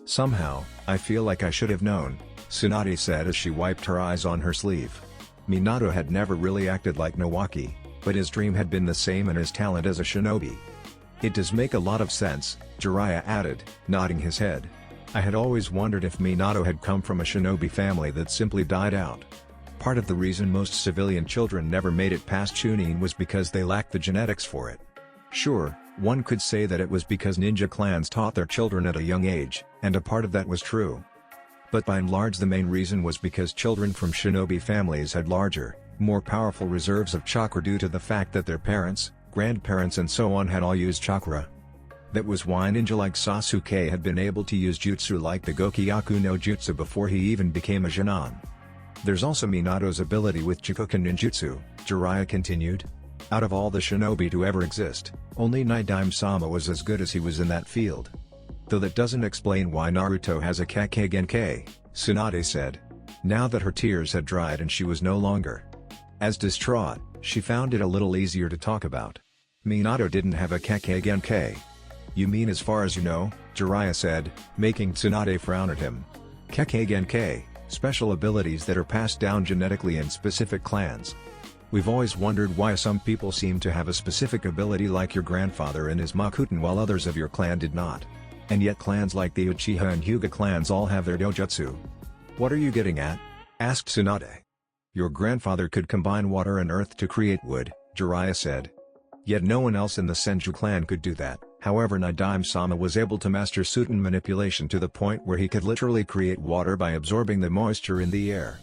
Somehow, I feel like I should have known, Tsunade said as she wiped her eyes on her sleeve. Minato had never really acted like Nawaki, but his dream had been the same and his talent as a shinobi. It does make a lot of sense, Jiraiya added, nodding his head. I had always wondered if Minato had come from a shinobi family that simply died out. Part of the reason most civilian children never made it past Chunin was because they lacked the genetics for it. Sure, one could say that it was because ninja clans taught their children at a young age, and a part of that was true. But by and large the main reason was because children from shinobi families had larger, more powerful reserves of chakra due to the fact that their parents, grandparents and so on had all used chakra. That was why ninja like Sasuke had been able to use jutsu like the Gokyaku no Jutsu before he even became a Jonin. There's also Minato's ability with Chikuken ninjutsu, Jiraiya continued. Out of all the shinobi to ever exist, only Naidame-sama was as good as he was in that field. Though that doesn't explain why Naruto has a Kake Genkai, Tsunade said. Now that her tears had dried and she was no longer as distraught, she found it a little easier to talk about. Minato didn't have a Kake Genkai. You mean as far as you know? Jiraiya said, making Tsunade frown at him. Kake Genkai, special abilities that are passed down genetically in specific clans. We've always wondered why some people seem to have a specific ability like your grandfather and his Makuten while others of your clan did not. And yet clans like the Uchiha and Hyuga clans all have their dojutsu. What are you getting at? Asked Tsunade. Your grandfather could combine water and earth to create wood, Jiraiya said. Yet no one else in the Senju clan could do that. However, Naidame-sama was able to master Suiten manipulation to the point where he could literally create water by absorbing the moisture in the air.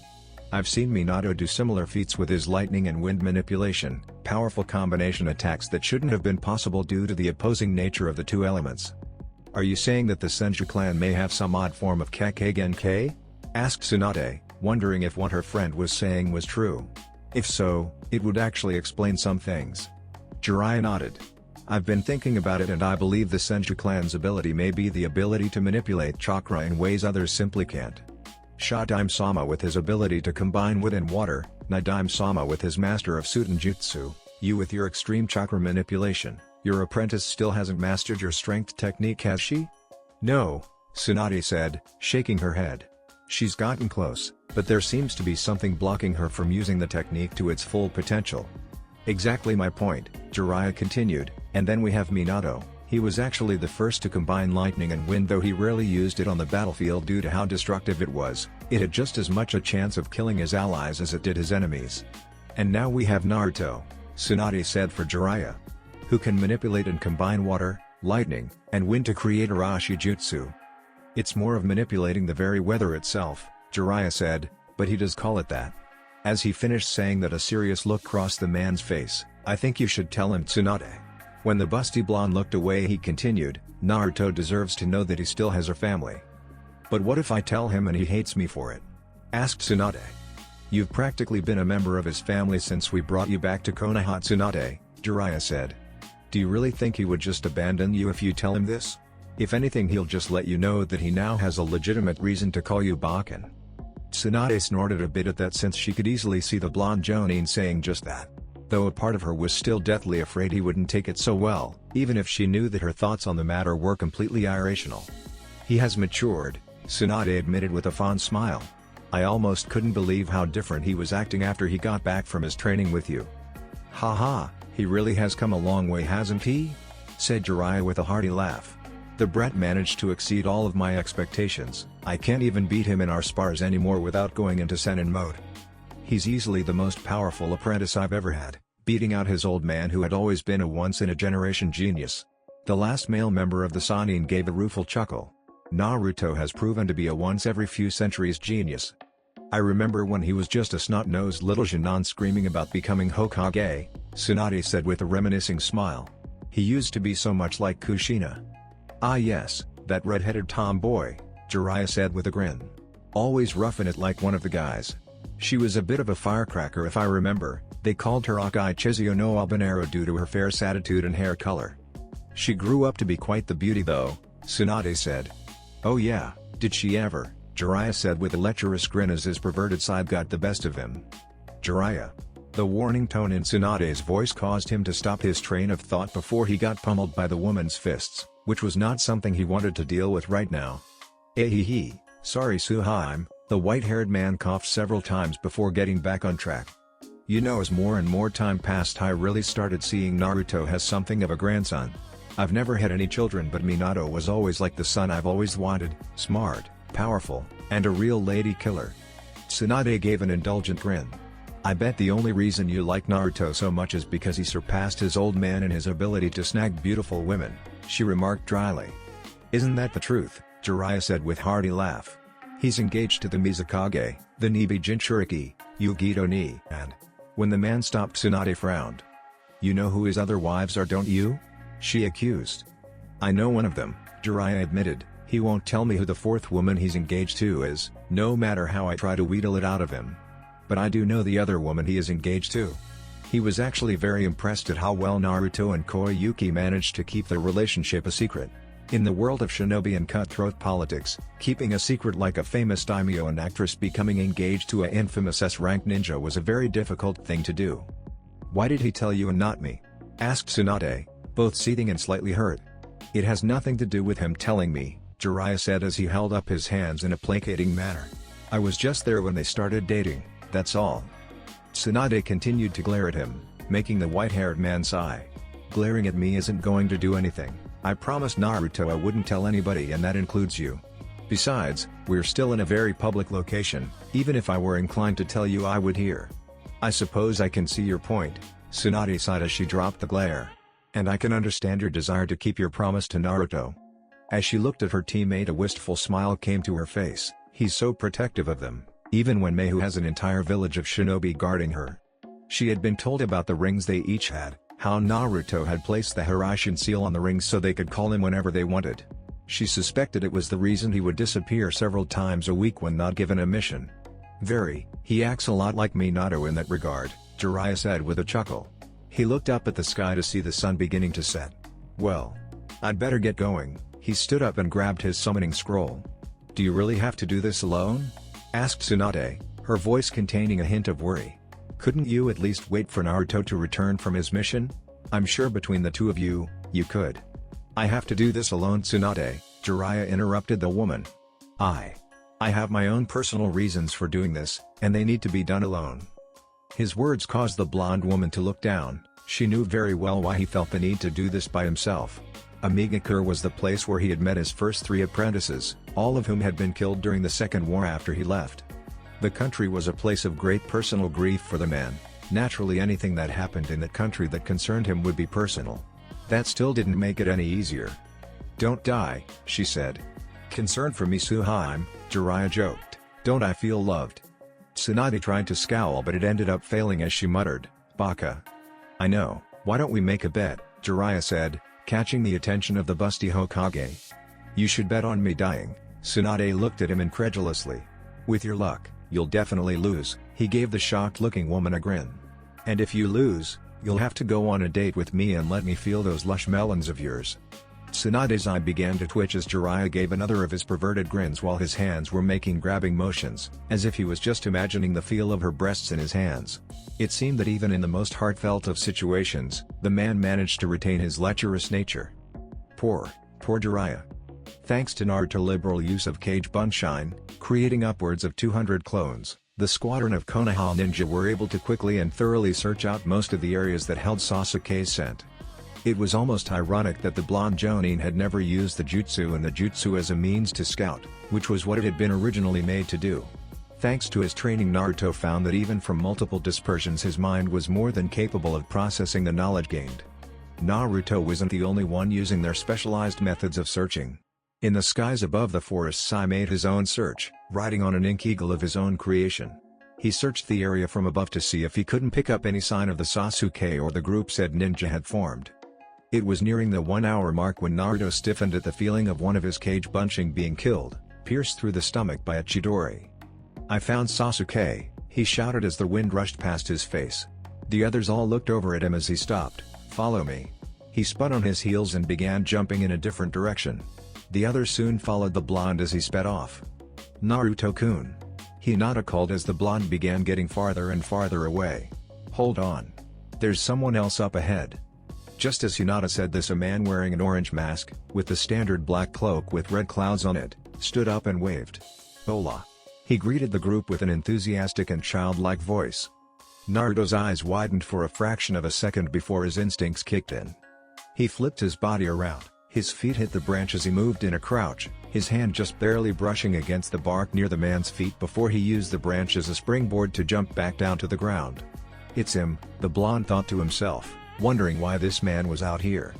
I've seen Minato do similar feats with his lightning and wind manipulation, powerful combination attacks that shouldn't have been possible due to the opposing nature of the two elements. Are you saying that the Senju clan may have some odd form of Kake Genkai? Asked Tsunade, wondering if what her friend was saying was true. If so, it would actually explain some things. Jiraiya nodded. I've been thinking about it and I believe the Senju clan's ability may be the ability to manipulate chakra in ways others simply can't. Shadaime-sama with his ability to combine wood and water, Naidame-sama with his master of Suiten Jutsu, you with your extreme chakra manipulation, your apprentice still hasn't mastered your strength technique, has she? No, Tsunade said, shaking her head. She's gotten close, but there seems to be something blocking her from using the technique to its full potential. Exactly my point, Jiraiya continued, and then we have Minato. He was actually the first to combine lightning and wind, though he rarely used it on the battlefield due to how destructive it was. It had just as much a chance of killing his allies as it did his enemies. And now we have Naruto, Tsunade said for Jiraiya, who can manipulate and combine water, lightning, and wind to create Arashi Jutsu. It's more of manipulating the very weather itself, Jiraiya said, but he does call it that. As he finished saying that, a serious look crossed the man's face. I think you should tell him, Tsunade. When the busty blonde looked away, he continued, Naruto deserves to know that he still has a family. But what if I tell him and he hates me for it? Asked Tsunade. You've practically been a member of his family since we brought you back to Konoha, Tsunade, Jiraiya said. Do you really think he would just abandon you if you tell him this? If anything, he'll just let you know that he now has a legitimate reason to call you Bakken. Tsunade snorted a bit at that, since she could easily see the blonde Jonin saying just that. Though a part of her was still deathly afraid he wouldn't take it so well, even if she knew that her thoughts on the matter were completely irrational. He has matured, Tsunade admitted with a fond smile. I almost couldn't believe how different he was acting after he got back from his training with you. Haha, he really has come a long way, hasn't he? Said Jiraiya with a hearty laugh. The brat managed to exceed all of my expectations. I can't even beat him in our spars anymore without going into Senin mode. He's easily the most powerful apprentice I've ever had, beating out his old man who had always been a once-in-a-generation genius. The last male member of the Sannin gave a rueful chuckle. Naruto has proven to be a once-every-few-centuries genius. I remember when he was just a snot-nosed little Jonin screaming about becoming Hokage, Tsunade said with a reminiscing smile. He used to be so much like Kushina. Ah yes, that red-headed tomboy, Jiraiya said with a grin. Always roughing it like one of the guys. She was a bit of a firecracker if I remember. They called her Akai Chizio no Habanero due to her fierce attitude and hair color. She grew up to be quite the beauty though, Tsunade said. Oh yeah, did she ever, Jiraiya said with a lecherous grin as his perverted side got the best of him. Jiraiya. The warning tone in Tsunade's voice caused him to stop his train of thought before he got pummeled by the woman's fists, which was not something he wanted to deal with right now. Ehehe, sorry Suhaime, the white-haired man coughed several times before getting back on track. You know, as more and more time passed, I really started seeing Naruto has something of a grandson. I've never had any children, but Minato was always like the son I've always wanted, smart, powerful, and a real lady killer. Tsunade gave an indulgent grin. I bet the only reason you like Naruto so much is because he surpassed his old man in his ability to snag beautiful women, she remarked dryly. Isn't that the truth? Jiraiya said with hearty laugh. He's engaged to the Mizukage, the Nibi Jinchuriki, Yugito ni, and... When the man stopped, Tsunade frowned. You know who his other wives are, don't you? She accused. I know one of them, Jiraiya admitted. He won't tell me who the fourth woman he's engaged to is, no matter how I try to wheedle it out of him. But I do know the other woman he is engaged to. He was actually very impressed at how well Naruto and Koyuki managed to keep their relationship a secret. In the world of shinobi and cutthroat politics, keeping a secret like a famous daimyo and actress becoming engaged to a infamous S-rank ninja was a very difficult thing to do. Why did he tell you and not me? Asked Tsunade, both seething and slightly hurt. It has nothing to do with him telling me, Jiraiya said as he held up his hands in a placating manner. I was just there when they started dating, that's all. Tsunade continued to glare at him, making the white-haired man sigh. Glaring at me isn't going to do anything. I promised Naruto I wouldn't tell anybody, and that includes you. Besides, we're still in a very public location. Even if I were inclined to tell you, I would hear. I suppose I can see your point, Tsunade sighed as she dropped the glare. And I can understand your desire to keep your promise to Naruto. As she looked at her teammate, a wistful smile came to her face. He's so protective of them, even when Meihu has an entire village of shinobi guarding her. She had been told about the rings they each had, how Naruto had placed the Hiraishin seal on the rings so they could call him whenever they wanted. She suspected it was the reason he would disappear several times a week when not given a mission. He acts a lot like Minato in that regard, Jiraiya said with a chuckle. He looked up at the sky to see the sun beginning to set. Well, I'd better get going. He stood up and grabbed his summoning scroll. Do you really have to do this alone? Asked Tsunade, her voice containing a hint of worry. Couldn't you at least wait for Naruto to return from his mission? I'm sure between the two of you, you could. I have to do this alone, Tsunade, Jiraiya interrupted the woman. I have my own personal reasons for doing this, and they need to be done alone. His words caused the blonde woman to look down. She knew very well why he felt the need to do this by himself. Amigakure was the place where he had met his first 3 apprentices, all of whom had been killed during the Second War after he left. The country was a place of great personal grief for the man. Naturally, anything that happened in that country that concerned him would be personal. That still didn't make it any easier. Don't die, she said. Concerned for me, Suhaim, Jiraiya joked. Don't I feel loved? Tsunade tried to scowl, but it ended up failing as she muttered, Baka. I know, why don't we make a bet, Jiraiya said, catching the attention of the busty Hokage. You should bet on me dying. Tsunade looked at him incredulously. With your luck, you'll definitely lose, he gave the shocked-looking woman a grin. And if you lose, you'll have to go on a date with me and let me feel those lush melons of yours. Tsunade's eye began to twitch as Jiraiya gave another of his perverted grins while his hands were making grabbing motions, as if he was just imagining the feel of her breasts in his hands. It seemed that even in the most heartfelt of situations, the man managed to retain his lecherous nature. Poor Jiraiya. Thanks to Naruto's liberal use of Kage Bunshin, creating upwards of 200 clones, the squadron of Konoha ninja were able to quickly and thoroughly search out most of the areas that held Sasuke's scent. It was almost ironic that the blonde Jonin had never used the jutsu and the jutsu as a means to scout, which was what it had been originally made to do. Thanks to his training, Naruto found that even from multiple dispersions his mind was more than capable of processing the knowledge gained. Naruto wasn't the only one using their specialized methods of searching. In the skies above the forests, Sai made his own search, riding on an ink eagle of his own creation. He searched the area from above to see if he couldn't pick up any sign of the Sasuke or the group said ninja had formed. It was nearing the 1-hour mark when Naruto stiffened at the feeling of one of his Kage Bunshin being killed, pierced through the stomach by a Chidori. I found Sasuke, he shouted as the wind rushed past his face. The others all looked over at him as he stopped. Follow me. He spun on his heels and began jumping in a different direction. The others soon followed the blonde as he sped off. Naruto-kun. Hinata called as the blonde began getting farther and farther away. Hold on. There's someone else up ahead. Just as Hinata said this, a man wearing an orange mask, with the standard black cloak with red clouds on it, stood up and waved. Hola. He greeted the group with an enthusiastic and childlike voice. Naruto's eyes widened for a fraction of a second before his instincts kicked in. He flipped his body around, his feet hit the branch as he moved in a crouch, his hand just barely brushing against the bark near the man's feet before he used the branch as a springboard to jump back down to the ground. It's him, the blonde thought to himself, wondering why this man was out here.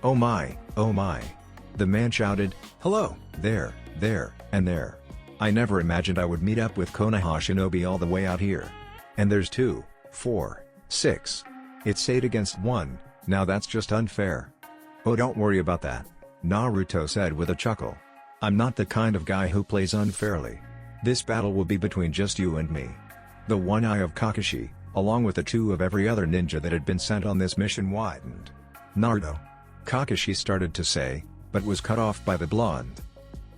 Oh my, oh my. The man shouted, hello, there, and there. I never imagined I would meet up with Konoha Shinobi all the way out here. And there's 2, 4, 6. It's 8 against 1, now that's just unfair. Oh, don't worry about that, Naruto said with a chuckle. I'm not the kind of guy who plays unfairly. This battle will be between just you and me. The one eye of Kakashi, along with the 2 of every other ninja that had been sent on this mission, widened. Naruto. Kakashi started to say, but was cut off by the blonde.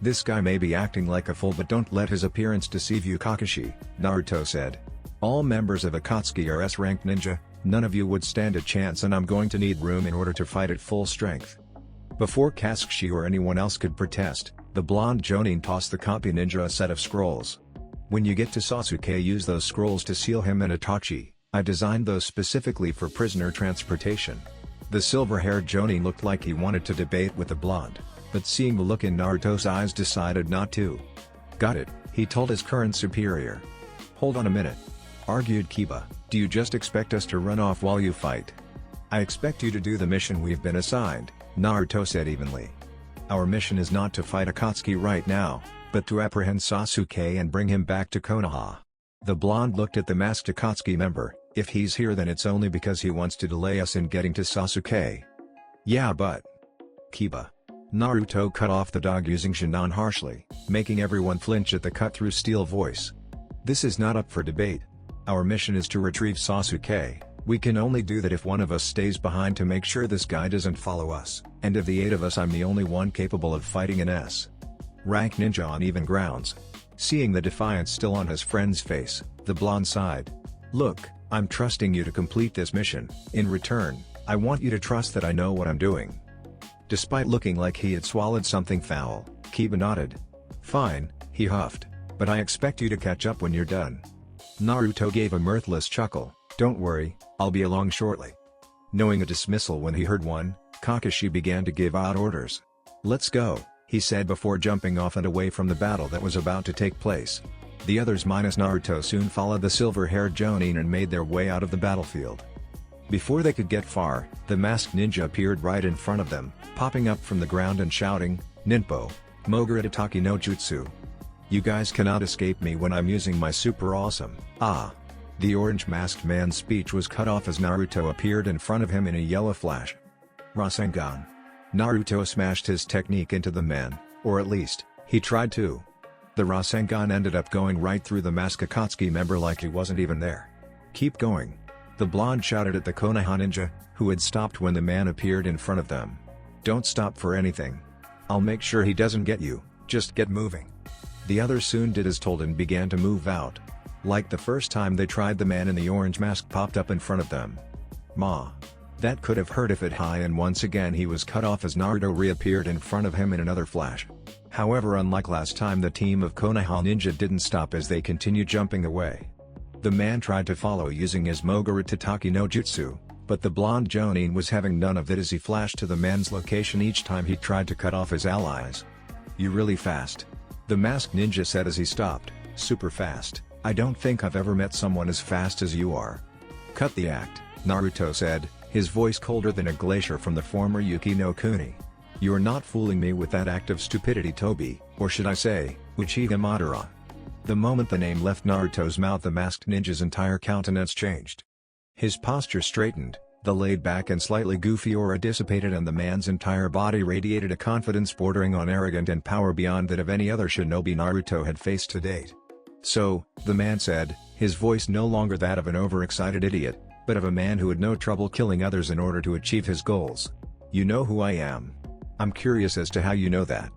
This guy may be acting like a fool, but don't let his appearance deceive you, Kakashi, Naruto said. All members of Akatsuki are S-ranked ninja, none of you would stand a chance, and I'm going to need room in order to fight at full strength. Before Kakashi or anyone else could protest, the blonde Jonin tossed the copy ninja a set of scrolls. When you get to Sasuke, use those scrolls to seal him in Itachi. I designed those specifically for prisoner transportation. The silver-haired Jonin looked like he wanted to debate with the blonde, but seeing the look in Naruto's eyes decided not to. Got it, he told his current superior. Hold on a minute, argued Kiba, do you just expect us to run off while you fight? I expect you to do the mission we've been assigned, Naruto said evenly. Our mission is not to fight Akatsuki right now, but to apprehend Sasuke and bring him back to Konoha. The blonde looked at the masked Akatsuki member. If he's here, then it's only because he wants to delay us in getting to Sasuke. Yeah, but... Kiba. Naruto cut off the dog using Shinnon harshly, making everyone flinch at the cut-through steel voice. This is not up for debate. Our mission is to retrieve Sasuke. We can only do that if one of us stays behind to make sure this guy doesn't follow us, and of the 8 of us I'm the only one capable of fighting an S-rank ninja on even grounds. Seeing the defiance still on his friend's face, the blonde sighed. Look, I'm trusting you to complete this mission. In return, I want you to trust that I know what I'm doing. Despite looking like he had swallowed something foul, Kiba nodded. Fine, he huffed, but I expect you to catch up when you're done. Naruto gave a mirthless chuckle. Don't worry, I'll be along shortly. Knowing a dismissal when he heard one, Kakashi began to give out orders. Let's go, he said before jumping off and away from the battle that was about to take place. The others minus Naruto soon followed the silver-haired Jonin and made their way out of the battlefield. Before they could get far, the masked ninja appeared right in front of them, popping up from the ground and shouting, Ninpo, Mogura Tataki no Jutsu. You guys cannot escape me when I'm using my super awesome, The orange-masked man's speech was cut off as Naruto appeared in front of him in a yellow flash. Rasengan. Naruto smashed his technique into the man, or at least, he tried to. The Rasengan ended up going right through the masked Akatsuki member like he wasn't even there. Keep going. The blonde shouted at the Konoha ninja, who had stopped when the man appeared in front of them. Don't stop for anything. I'll make sure he doesn't get you, just get moving. The others soon did as told and began to move out. Like the first time they tried, the man in the orange mask popped up in front of them. That could have hurt if it high, and once again he was cut off as Naruto reappeared in front of him in another flash. However, unlike last time, the team of Konoha ninja didn't stop as they continued jumping away. The man tried to follow using his Mogura Tataki no Jutsu, but the blonde Jonin was having none of that as he flashed to the man's location each time he tried to cut off his allies. You really fast. The masked ninja said as he stopped, super fast. I don't think I've ever met someone as fast as you are. Cut the act, Naruto said, his voice colder than a glacier from the former Yuki no Kuni. You're not fooling me with that act of stupidity, Tobi, or should I say, Uchiha Madara. The moment the name left Naruto's mouth, the masked ninja's entire countenance changed. His posture straightened, the laid-back and slightly goofy aura dissipated, and the man's entire body radiated a confidence bordering on arrogant and power beyond that of any other shinobi Naruto had faced to date. So, the man said, his voice no longer that of an overexcited idiot, but of a man who had no trouble killing others in order to achieve his goals. You know who I am. I'm curious as to how you know that.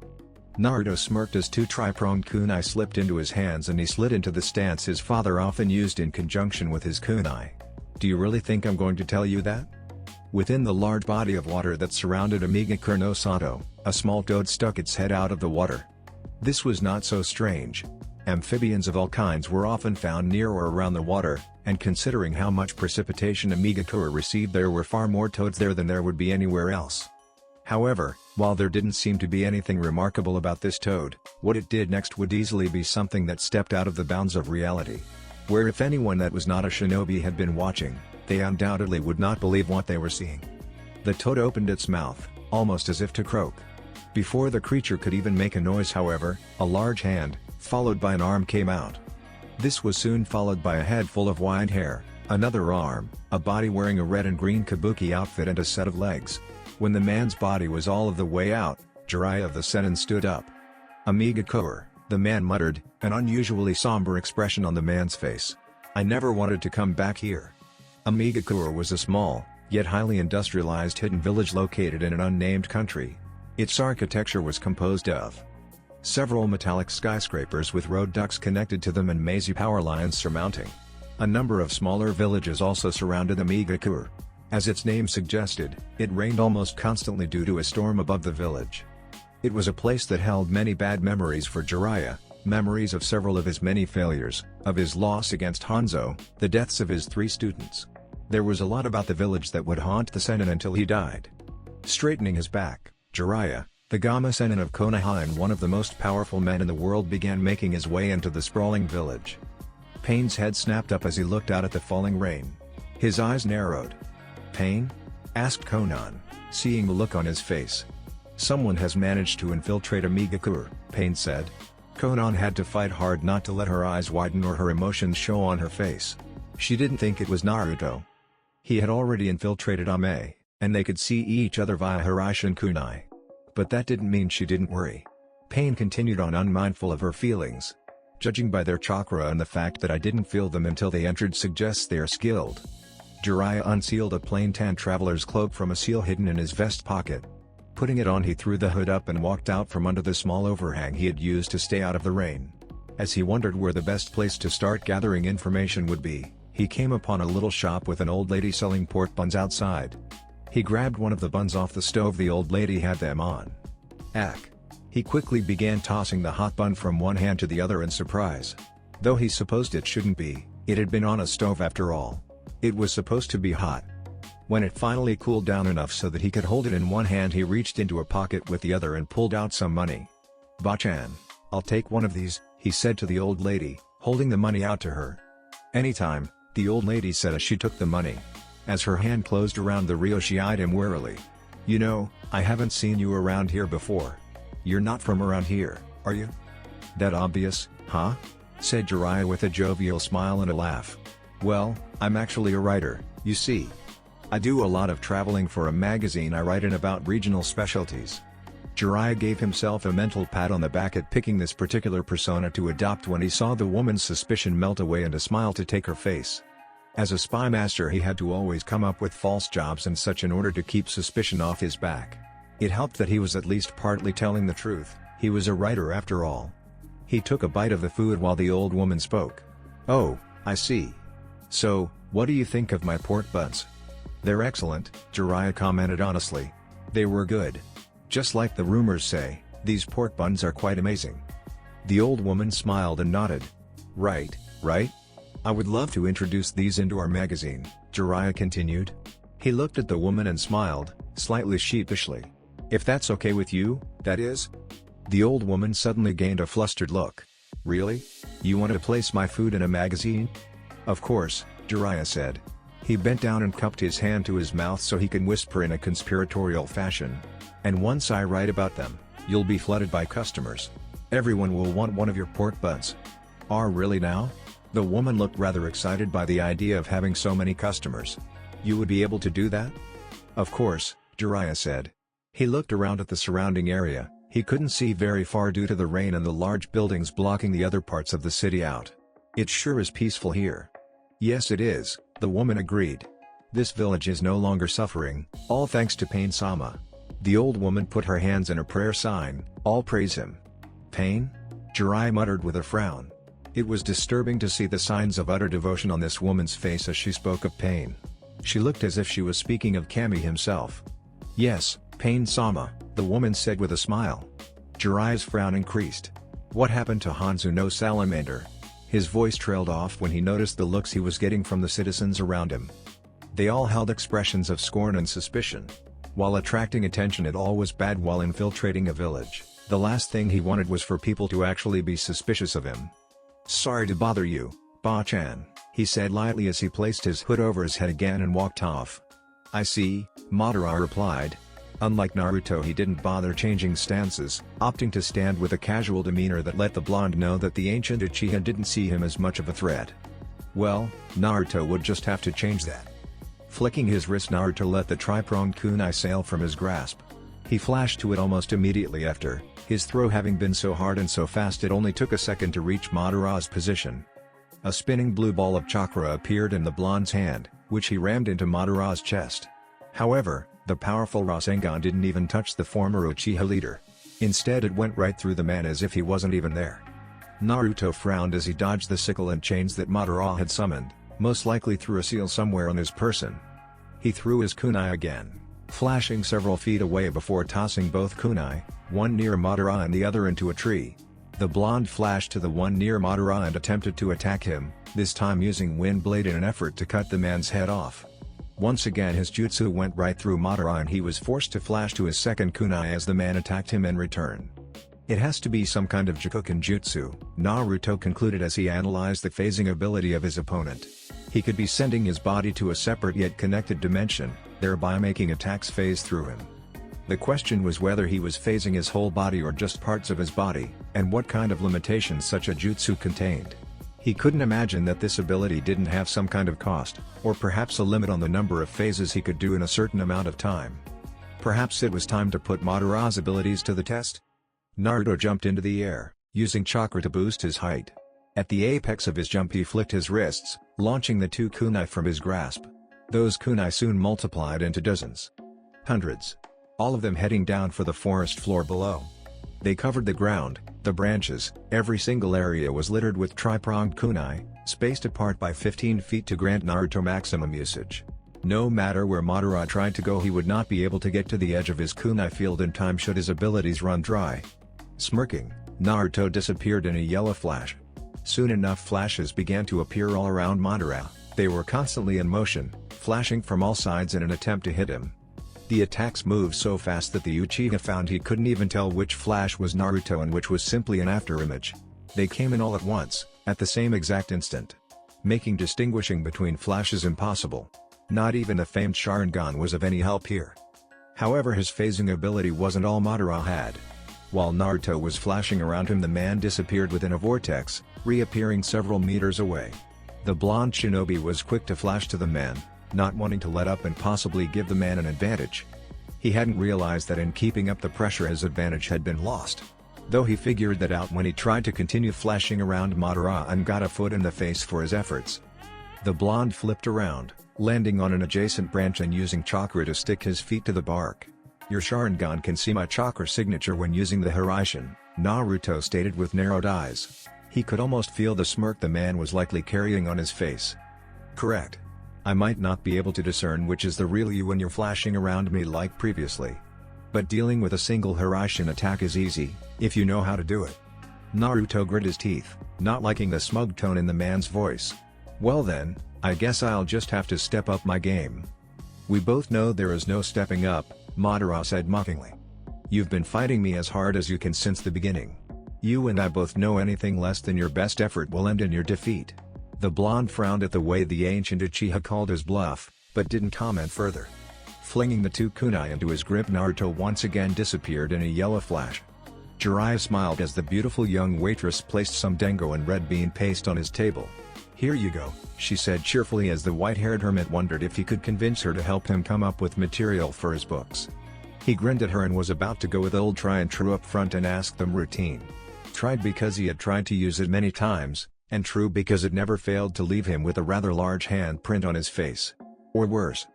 Naruto smirked as 2 tri-pronged kunai slipped into his hands and he slid into the stance his father often used in conjunction with his kunai. Do you really think I'm going to tell you that? Within the large body of water that surrounded Amigakure no Sato, a small toad stuck its head out of the water. This was not so strange. Amphibians of all kinds were often found near or around the water, and considering how much precipitation Amigakure received, there were far more toads there than there would be anywhere else. However, while there didn't seem to be anything remarkable about this toad, what it did next would easily be something that stepped out of the bounds of reality. Where if anyone that was not a shinobi had been watching, they undoubtedly would not believe what they were seeing. The toad opened its mouth, almost as if to croak. Before the creature could even make a noise, however, a large hand, followed by an arm, came out. This was soon followed by a head full of white hair, another arm, a body wearing a red and green kabuki outfit, and a set of legs. When the man's body was all of the way out, Jiraiya of the Seinen stood up. "Amiga-core," the man muttered, an unusually somber expression on the man's face. "I never wanted to come back here." Amiga-core was a small, yet highly industrialized hidden village located in an unnamed country. Its architecture was composed of several metallic skyscrapers with road ducts connected to them and mazy power lines surmounting. A number of smaller villages also surrounded Amiga-core. As its name suggested, it rained almost constantly due to a storm above the village. It was a place that held many bad memories for Jiraiya, memories of several of his many failures, of his loss against Hanzo, the deaths of his 3 students. There was a lot about the village that would haunt the Seinen until he died. Straightening his back, Jiraiya, the Gamma Seinen of Konoha and one of the most powerful men in the world, began making his way into the sprawling village. Pain's head snapped up as he looked out at the falling rain. His eyes narrowed. "Pain?" asked Konan, seeing the look on his face. "Someone has managed to infiltrate Amiga-core," Pain said. Konan had to fight hard not to let her eyes widen or her emotions show on her face. She didn't think it was Naruto. He had already infiltrated Ame, and they could see each other via Hiraishin kunai. But that didn't mean she didn't worry. Pain continued on, unmindful of her feelings. "Judging by their chakra and the fact that I didn't feel them until they entered suggests they are skilled." Jiraiya unsealed a plain tan traveler's cloak from a seal hidden in his vest pocket. Putting it on, he threw the hood up and walked out from under the small overhang he had used to stay out of the rain. As he wondered where the best place to start gathering information would be, he came upon a little shop with an old lady selling pork buns outside. He grabbed one of the buns off the stove the old lady had them on. Ack! He quickly began tossing the hot bun from one hand to the other in surprise. Though he supposed it shouldn't be, it had been on a stove after all. It was supposed to be hot. When it finally cooled down enough so that he could hold it in one hand, he reached into a pocket with the other and pulled out some money. "Bachan, I'll take one of these," he said to the old lady, holding the money out to her. "Anytime," the old lady said as she took the money. As her hand closed around the Rio, she eyed him warily. "You know, I haven't seen you around here before. You're not from around here, are you?" "That obvious, huh?" said Jiraiya with a jovial smile and a laugh. "Well, I'm actually a writer, you see. I do a lot of traveling for a magazine I write in about regional specialties." Jiraiya gave himself a mental pat on the back at picking this particular persona to adopt when he saw the woman's suspicion melt away and a smile to take her face. As a spy master, he had to always come up with false jobs and such in order to keep suspicion off his back. It helped that he was at least partly telling the truth. He was a writer after all. He took a bite of the food while the old woman spoke. "Oh, I see. So, what do you think of my pork buns?" "They're excellent," Jiraiya commented honestly. "They were good. Just like the rumors say, these pork buns are quite amazing." The old woman smiled and nodded. Right. I would love to introduce these into our magazine," Jiraiya continued. He looked at the woman and smiled, slightly sheepishly. "If that's okay with you, that is?" The old woman suddenly gained a flustered look. "Really? You want to place my food in a magazine?" "Of course," Jiraiya said. He bent down and cupped his hand to his mouth so he could whisper in a conspiratorial fashion. "And once I write about them, you'll be flooded by customers. Everyone will want one of your pork buns." "Ah, really now?" The woman looked rather excited by the idea of having so many customers. "You would be able to do that?" "Of course," Jiraiya said. He looked around at the surrounding area. He couldn't see very far due to the rain and the large buildings blocking the other parts of the city out. "It sure is peaceful here." "Yes, it is," the woman agreed. "This village is no longer suffering, all thanks to Pain-sama." The old woman put her hands in a prayer sign. "All praise him." "Pain?" Jiraiya muttered with a frown. It was disturbing to see the signs of utter devotion on this woman's face as she spoke of Pain. She looked as if she was speaking of Kami himself. "Yes, Pain-sama," the woman said with a smile. Jiraiya's frown increased. What happened to Hanzo no Salamander? His voice trailed off when he noticed the looks he was getting from the citizens around him. They all held expressions of scorn and suspicion. While attracting attention at all was bad while infiltrating a village, the last thing he wanted was for people to actually be suspicious of him. "Sorry to bother you, Ba-chan," he said lightly as he placed his hood over his head again and walked off. "I see," Madara replied. Unlike Naruto, he didn't bother changing stances, opting to stand with a casual demeanor that let the blonde know that the ancient Uchiha didn't see him as much of a threat. Well, Naruto would just have to change that. Flicking his wrist, Naruto let the tri-pronged kunai sail from his grasp. He flashed to it almost immediately after, his throw having been so hard and so fast it only took a second to reach Madara's position. A spinning blue ball of chakra appeared in the blonde's hand, which he rammed into Madara's chest. However, the powerful Rasengan didn't even touch the former Uchiha leader. Instead, it went right through the man as if he wasn't even there. Naruto frowned as he dodged the sickle and chains that Madara had summoned, most likely through a seal somewhere on his person. He threw his kunai again, flashing several feet away before tossing both kunai, one near Madara and the other into a tree. The blonde flashed to the one near Madara and attempted to attack him, this time using Wind Blade in an effort to cut the man's head off. Once again his jutsu went right through Madara and he was forced to flash to his second kunai as the man attacked him in return. It has to be some kind of Jikuken jutsu, Naruto concluded as he analyzed the phasing ability of his opponent. He could be sending his body to a separate yet connected dimension, thereby making attacks phase through him. The question was whether he was phasing his whole body or just parts of his body, and what kind of limitations such a jutsu contained. He couldn't imagine that this ability didn't have some kind of cost, or perhaps a limit on the number of phases he could do in a certain amount of time. Perhaps it was time to put Madara's abilities to the test? Naruto jumped into the air, using chakra to boost his height. At the apex of his jump he flicked his wrists, launching the two kunai from his grasp. Those kunai soon multiplied into dozens. Hundreds. All of them heading down for the forest floor below. They covered the ground, the branches, every single area was littered with tri-pronged kunai, spaced apart by 15 feet to grant Naruto maximum usage. No matter where Madara tried to go he would not be able to get to the edge of his kunai field in time should his abilities run dry. Smirking, Naruto disappeared in a yellow flash. Soon enough flashes began to appear all around Madara, they were constantly in motion, flashing from all sides in an attempt to hit him. The attacks moved so fast that the Uchiha found he couldn't even tell which flash was Naruto and which was simply an afterimage. They came in all at once, at the same exact instant, making distinguishing between flashes impossible. Not even the famed Sharingan was of any help here. However, his phasing ability wasn't all Madara had. While Naruto was flashing around him, the man disappeared within a vortex, reappearing several meters away. The blonde shinobi was quick to flash to the man, not wanting to let up and possibly give the man an advantage. He hadn't realized that in keeping up the pressure his advantage had been lost. Though he figured that out when he tried to continue flashing around Madara and got a foot in the face for his efforts. The blonde flipped around, landing on an adjacent branch and using chakra to stick his feet to the bark. "Your Sharingan can see my chakra signature when using the Hiraishin," Naruto stated with narrowed eyes. He could almost feel the smirk the man was likely carrying on his face. "Correct. I might not be able to discern which is the real you when you're flashing around me like previously. But dealing with a single Hiraishin attack is easy, if you know how to do it." Naruto grit his teeth, not liking the smug tone in the man's voice. "Well then, I guess I'll just have to step up my game." "We both know there is no stepping up," Madara said mockingly. "You've been fighting me as hard as you can since the beginning. You and I both know anything less than your best effort will end in your defeat." The blonde frowned at the way the ancient Uchiha called his bluff, but didn't comment further. Flinging the two kunai into his grip, Naruto once again disappeared in a yellow flash. Jiraiya smiled as the beautiful young waitress placed some dango and red bean paste on his table. "Here you go," she said cheerfully as the white-haired hermit wondered if he could convince her to help him come up with material for his books. He grinned at her and was about to go with old try and true up front and ask them routine. Tried because he had tried to use it many times, and true because it never failed to leave him with a rather large handprint on his face. Or worse.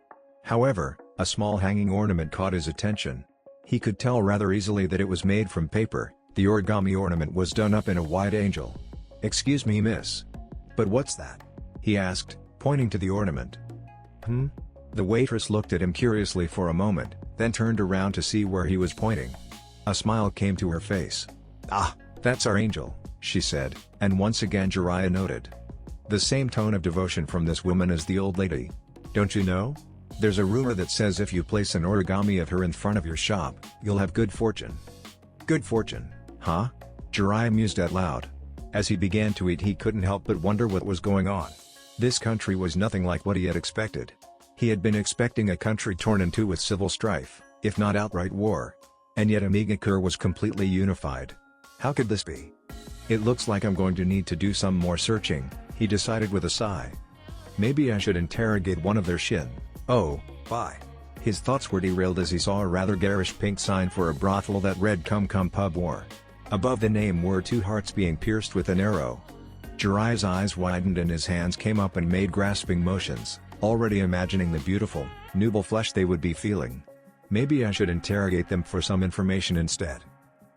However, a small hanging ornament caught his attention. He could tell rather easily that it was made from paper. The origami ornament was done up in a white angel. "Excuse me, miss. But what's that?" he asked, pointing to the ornament. The waitress looked at him curiously for a moment, then turned around to see where he was pointing. A smile came to her face. "Ah, that's our angel," she said, and once again Jiraiya noted the same tone of devotion from this woman as the old lady. "Don't you know? There's a rumor that says if you place an origami of her in front of your shop, you'll have good fortune." "Good fortune, huh?" Jiraiya mused out loud. As he began to eat he couldn't help but wonder what was going on. This country was nothing like what he had expected. He had been expecting a country torn in two with civil strife, if not outright war. And yet Namikaze was completely unified. How could this be? It looks like I'm going to need to do some more searching, he decided with a sigh. Maybe I should interrogate one of their shin. Oh, bye. His thoughts were derailed as he saw a rather garish pink sign for a brothel that read Come Come Pub War. Above the name were two hearts being pierced with an arrow. Jiraiya's eyes widened and his hands came up and made grasping motions, already imagining the beautiful, nubile flesh they would be feeling. Maybe I should interrogate them for some information instead.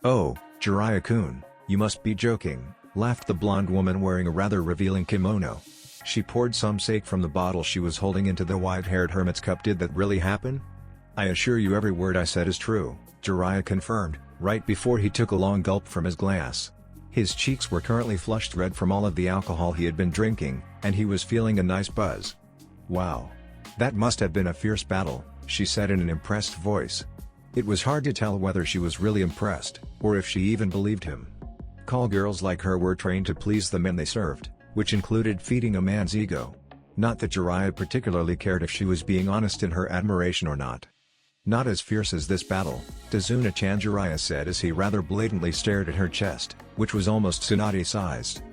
Oh, Jiraiya-kun, you must be joking, laughed the blonde woman wearing a rather revealing kimono. She poured some sake from the bottle she was holding into the white-haired hermit's cup. Did that really happen? I assure you every word I said is true, Jiraiya confirmed, right before he took a long gulp from his glass. His cheeks were currently flushed red from all of the alcohol he had been drinking, and he was feeling a nice buzz. Wow. That must have been a fierce battle, she said in an impressed voice. It was hard to tell whether she was really impressed, or if she even believed him. Call girls like her were trained to please the men they served, which included feeding a man's ego. Not that Jiraiya particularly cared if she was being honest in her admiration or not. Not as fierce as this battle, Tazuna-chan, Jiraiya said as he rather blatantly stared at her chest, which was almost Tsunade-sized.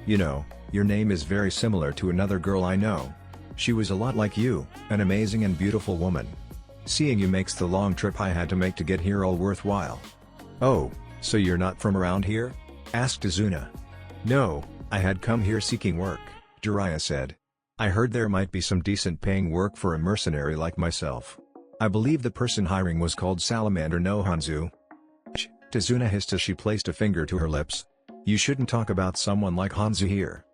You know, your name is very similar to another girl I know. She was a lot like you, an amazing and beautiful woman. Seeing you makes the long trip I had to make to get here all worthwhile. Oh, so you're not from around here? Asked Tazuna. No, I had come here seeking work, Jiraiya said. I heard there might be some decent paying work for a mercenary like myself. I believe the person hiring was called Salamander no Hanzo. Tazuna hissed as she placed a finger to her lips. You shouldn't talk about someone like Hanzo here.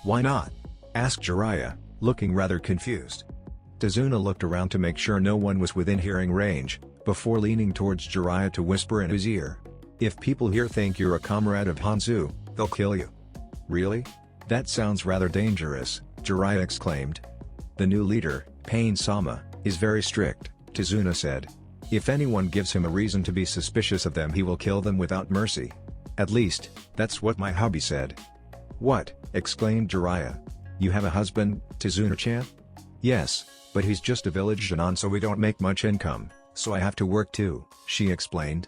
Why not? Asked Jiraiya, looking rather confused. Tazuna looked around to make sure no one was within hearing range, before leaning towards Jiraiya to whisper in his ear. If people here think you're a comrade of Hanzo, they'll kill you. Really? That sounds rather dangerous, Jiraiya exclaimed. The new leader, Pain-sama, is very strict, Tazuna said. If anyone gives him a reason to be suspicious of them, he will kill them without mercy. At least, that's what my hubby said. What? Exclaimed Jiraiya. You have a husband, Tazuna-chan? Yes, but he's just a village genin, so we don't make much income, so I have to work too, she explained.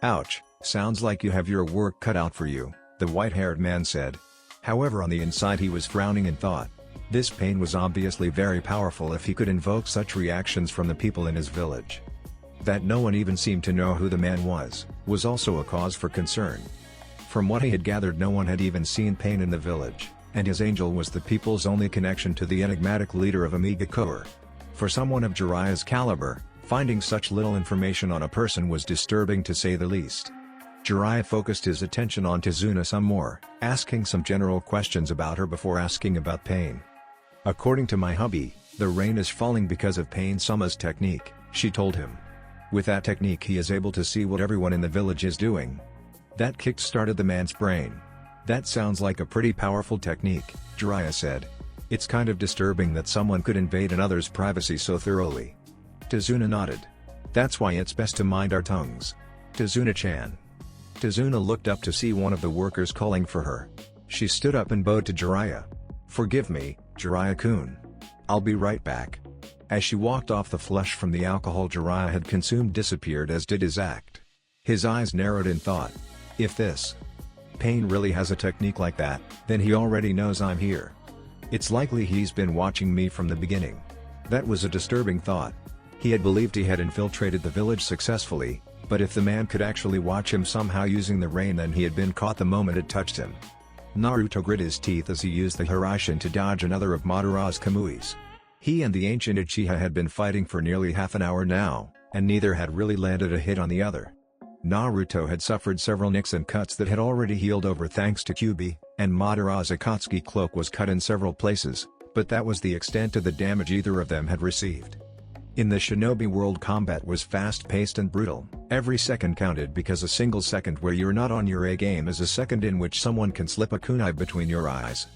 Ouch, sounds like you have your work cut out for you, the white-haired man said. However, on the inside he was frowning in thought. This pain was obviously very powerful if he could invoke such reactions from the people in his village. That no one even seemed to know who the man was also a cause for concern. From what he had gathered, no one had even seen Pain in the village, and his angel was the people's only connection to the enigmatic leader of Namikaze. For someone of Jiraiya's caliber, finding such little information on a person was disturbing to say the least. Jiraiya focused his attention on Tazuna some more, asking some general questions about her before asking about Pain. According to my hubby, the rain is falling because of Pain-sama's technique, she told him. With that technique he is able to see what everyone in the village is doing. That kick-started the man's brain. That sounds like a pretty powerful technique, Jiraiya said. It's kind of disturbing that someone could invade another's privacy so thoroughly. Tazuna nodded. That's why it's best to mind our tongues. Tazuna-chan. Tazuna looked up to see one of the workers calling for her. She stood up and bowed to Jiraiya. Forgive me, Jiraiya-kun. I'll be right back. As she walked off, the flesh from the alcohol Jiraiya had consumed disappeared, as did his act. His eyes narrowed in thought. If this Pain really has a technique like that, then he already knows I'm here. It's likely he's been watching me from the beginning. That was a disturbing thought. He had believed he had infiltrated the village successfully, but if the man could actually watch him somehow using the rain, then he had been caught the moment it touched him. Naruto grit his teeth as he used the Hiraishin to dodge another of Madara's kamuis. He and the ancient Uchiha had been fighting for nearly half an hour now, and neither had really landed a hit on the other. Naruto had suffered several nicks and cuts that had already healed over thanks to Kyuubi, and Madara's Akatsuki cloak was cut in several places, but that was the extent of the damage either of them had received. In the Shinobi world, combat was fast-paced and brutal. Every second counted, because a single second where you're not on your A game is a second in which someone can slip a kunai between your eyes.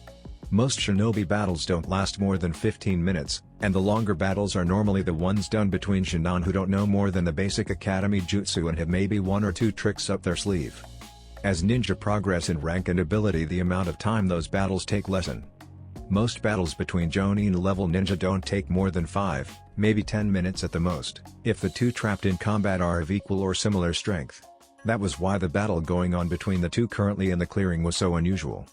Most Shinobi battles don't last more than 15 minutes, and the longer battles are normally the ones done between shinin who don't know more than the basic academy jutsu and have maybe one or two tricks up their sleeve. As ninja progress in rank and ability, the amount of time those battles take lessen. Most battles between Jonin level ninja don't take more than 5, maybe 10 minutes at the most, if the two trapped in combat are of equal or similar strength. That was why the battle going on between the two currently in the clearing was so unusual.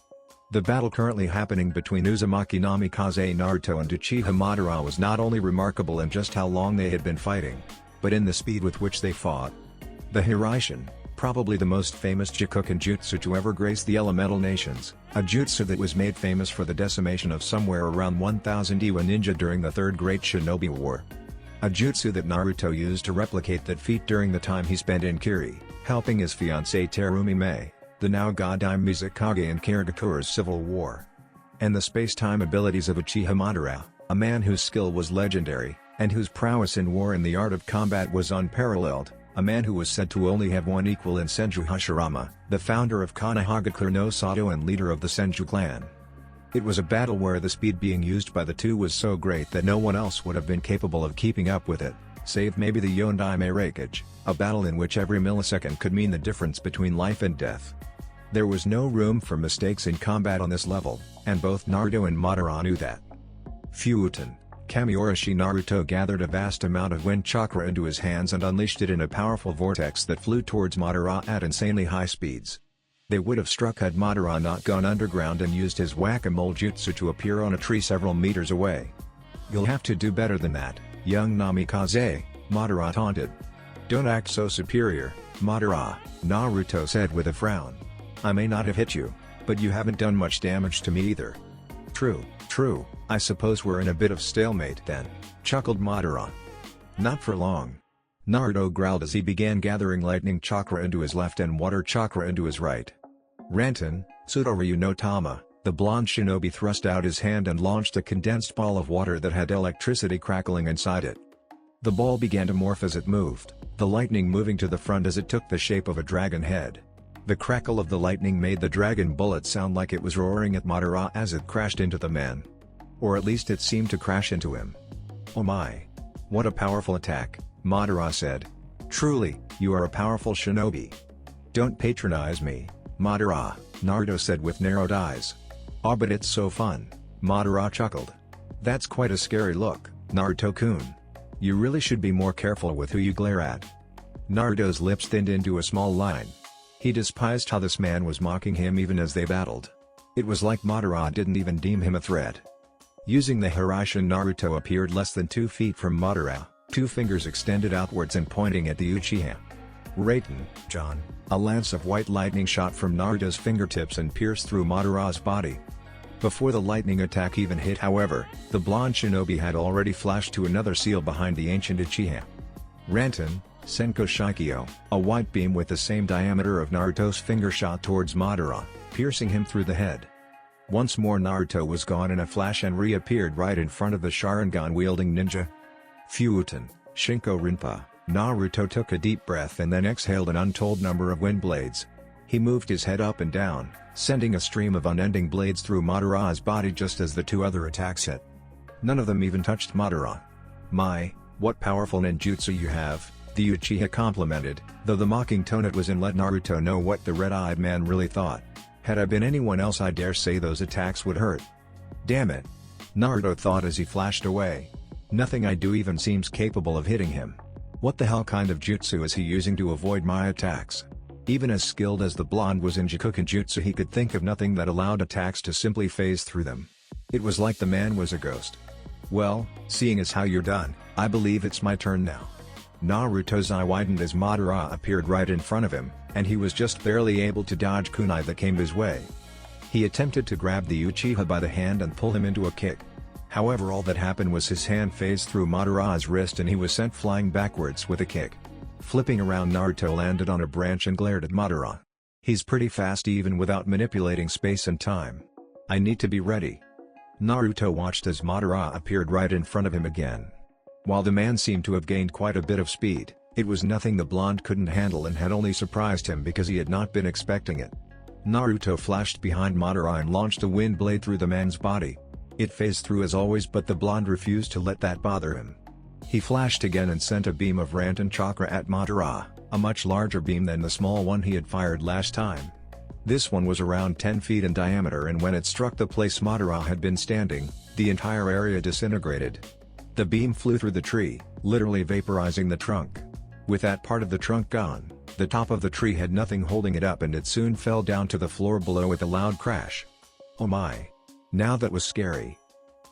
The battle currently happening between Uzumaki Namikaze Naruto and Uchiha Madara was not only remarkable in just how long they had been fighting, but in the speed with which they fought. The Hiraishin, probably the most famous Jikuken jutsu to ever grace the elemental nations, a jutsu that was made famous for the decimation of somewhere around 1000 Iwa ninja during the Third Great Shinobi War. A jutsu that Naruto used to replicate that feat during the time he spent in Kiri, helping his fiancée Terumi Mei, the now god-dime Mizukage in Karakura's civil war. And the space-time abilities of Uchiha Madara, a man whose skill was legendary, and whose prowess in war and the art of combat was unparalleled, a man who was said to only have one equal in Senju Hashirama, the founder of Konohagakure no Sato and leader of the Senju clan. It was a battle where the speed being used by the two was so great that no one else would have been capable of keeping up with it, save maybe the Yondaime Reikage, a battle in which every millisecond could mean the difference between life and death. There was no room for mistakes in combat on this level, and both Naruto and Madara knew that. Fuuten, Kamiorishi Naruto gathered a vast amount of wind chakra into his hands and unleashed it in a powerful vortex that flew towards Madara at insanely high speeds. They would have struck had Madara not gone underground and used his whack-a-mole jutsu to appear on a tree several meters away. "You'll have to do better than that, young Namikaze," Madara taunted. "Don't act so superior, Madara," Naruto said with a frown. "I may not have hit you, but you haven't done much damage to me either." True, I suppose we're in a bit of stalemate then," chuckled Madara. "Not for long." Naruto growled as he began gathering lightning chakra into his left and water chakra into his right. Ranten, Tsutoryu no Tama, the blonde shinobi thrust out his hand and launched a condensed ball of water that had electricity crackling inside it. The ball began to morph as it moved, the lightning moving to the front as it took the shape of a dragon head. The crackle of the lightning made the dragon bullet sound like it was roaring at Madara as it crashed into the man. Or at least it seemed to crash into him. "Oh my! What a powerful attack," Madara said. "Truly, you are a powerful shinobi." "Don't patronize me, Madara," Naruto said with narrowed eyes. "Ah, but it's so fun," Madara chuckled. "That's quite a scary look, Naruto-kun. You really should be more careful with who you glare at." Naruto's lips thinned into a small line. He despised how this man was mocking him even as they battled. It was like Madara didn't even deem him a threat. Using the Hiraishin, Naruto appeared less than 2 feet from Madara, 2 fingers extended outwards and pointing at the Uchiha. Raiten, John, a lance of white lightning shot from Naruto's fingertips and pierced through Madara's body. Before the lightning attack even hit, however, the blonde shinobi had already flashed to another seal behind the ancient Uchiha. Ranten, Senko Shikyo, a white beam with the same diameter of Naruto's finger shot towards Madara, piercing him through the head. Once more Naruto was gone in a flash and reappeared right in front of the Sharingan-wielding ninja. Fuuten, Shinko Rinpa, Naruto took a deep breath and then exhaled an untold number of wind blades. He moved his head up and down, sending a stream of unending blades through Madara's body just as the 2 other attacks hit. None of them even touched Madara. "My, what powerful ninjutsu you have," the Uchiha complimented, though the mocking tone it was in let Naruto know what the red-eyed man really thought. "Had I been anyone else, I dare say those attacks would hurt." "Damn it," Naruto thought as he flashed away. "Nothing I do even seems capable of hitting him. What the hell kind of jutsu is he using to avoid my attacks?" Even as skilled as the blonde was in Jikuken jutsu, he could think of nothing that allowed attacks to simply phase through them. It was like the man was a ghost. "Well, seeing as how you're done, I believe it's my turn now." Naruto's eye widened as Madara appeared right in front of him, and he was just barely able to dodge kunai that came his way. He attempted to grab the Uchiha by the hand and pull him into a kick. However, all that happened was his hand phased through Madara's wrist and he was sent flying backwards with a kick. Flipping around, Naruto landed on a branch and glared at Madara. He's pretty fast even without manipulating space and time. "I need to be ready." Naruto watched as Madara appeared right in front of him again. While the man seemed to have gained quite a bit of speed, it was nothing the blonde couldn't handle and had only surprised him because he had not been expecting it. Naruto flashed behind Madara and launched a wind blade through the man's body. It phased through as always, but the blonde refused to let that bother him. He flashed again and sent a beam of Ranten chakra at Madara, a much larger beam than the small one he had fired last time. This one was around 10 feet in diameter, and when it struck the place Madara had been standing, the entire area disintegrated. The beam flew through the tree, literally vaporizing the trunk. With that part of the trunk gone, the top of the tree had nothing holding it up and it soon fell down to the floor below with a loud crash. Oh my! Now that was scary.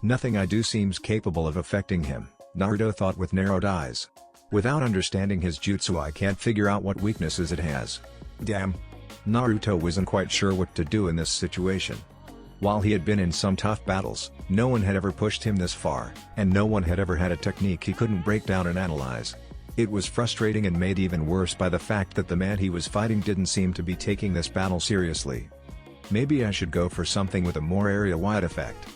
Nothing I do seems capable of affecting him, Naruto thought with narrowed eyes. Without understanding his jutsu I can't figure out what weaknesses it has. Damn. Naruto wasn't quite sure what to do in this situation. While he had been in some tough battles, no one had ever pushed him this far, and no one had ever had a technique he couldn't break down and analyze. It was frustrating and made even worse by the fact that the man he was fighting didn't seem to be taking this battle seriously. Maybe I should go for something with a more area-wide effect.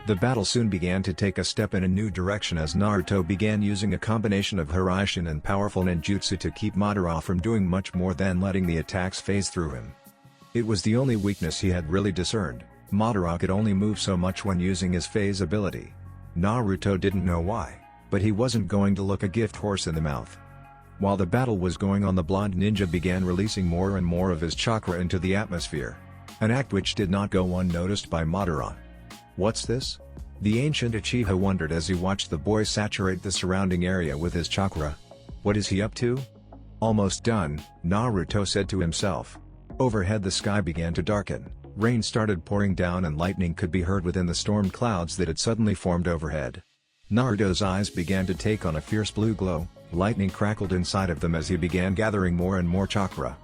The battle soon began to take a step in a new direction as Naruto began using a combination of Hiraishin and powerful ninjutsu to keep Madara from doing much more than letting the attacks phase through him. It was the only weakness he had really discerned. Madara could only move so much when using his phase ability. Naruto didn't know why, but he wasn't going to look a gift horse in the mouth. While the battle was going on, the blonde ninja began releasing more and more of his chakra into the atmosphere. An act which did not go unnoticed by Madara. What's this? The ancient Uchiha wondered as he watched the boy saturate the surrounding area with his chakra. What is he up to? Almost done, Naruto said to himself. Overhead the sky began to darken, rain started pouring down and lightning could be heard within the storm clouds that had suddenly formed overhead. Naruto's eyes began to take on a fierce blue glow, lightning crackled inside of them as he began gathering more and more chakra.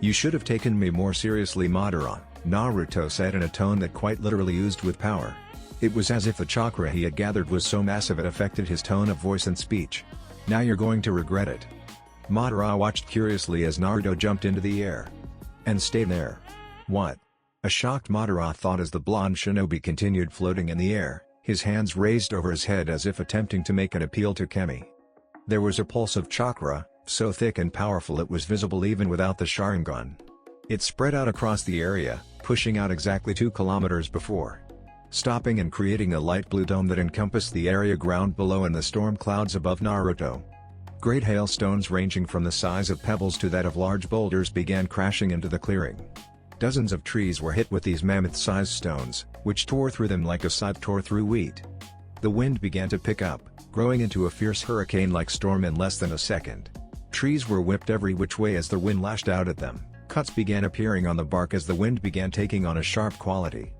You should have taken me more seriously, Madara, Naruto said in a tone that quite literally oozed with power. It was as if the chakra he had gathered was so massive it affected his tone of voice and speech. Now you're going to regret it. Madara watched curiously as Naruto jumped into the air. And stayed there. What? A shocked Madara thought as the blonde shinobi continued floating in the air, his hands raised over his head as if attempting to make an appeal to Kemi. There was a pulse of chakra, so thick and powerful it was visible even without the Sharingan. It spread out across the area, pushing out exactly 2 kilometers before stopping and creating a light blue dome that encompassed the area ground below and the storm clouds above Naruto. Great hailstones ranging from the size of pebbles to that of large boulders began crashing into the clearing. Dozens of trees were hit with these mammoth-sized stones, which tore through them like a scythe tore through wheat. The wind began to pick up, growing into a fierce hurricane-like storm in less than a second. Trees were whipped every which way as the wind lashed out at them. Cuts began appearing on the bark as the wind began taking on a sharp quality.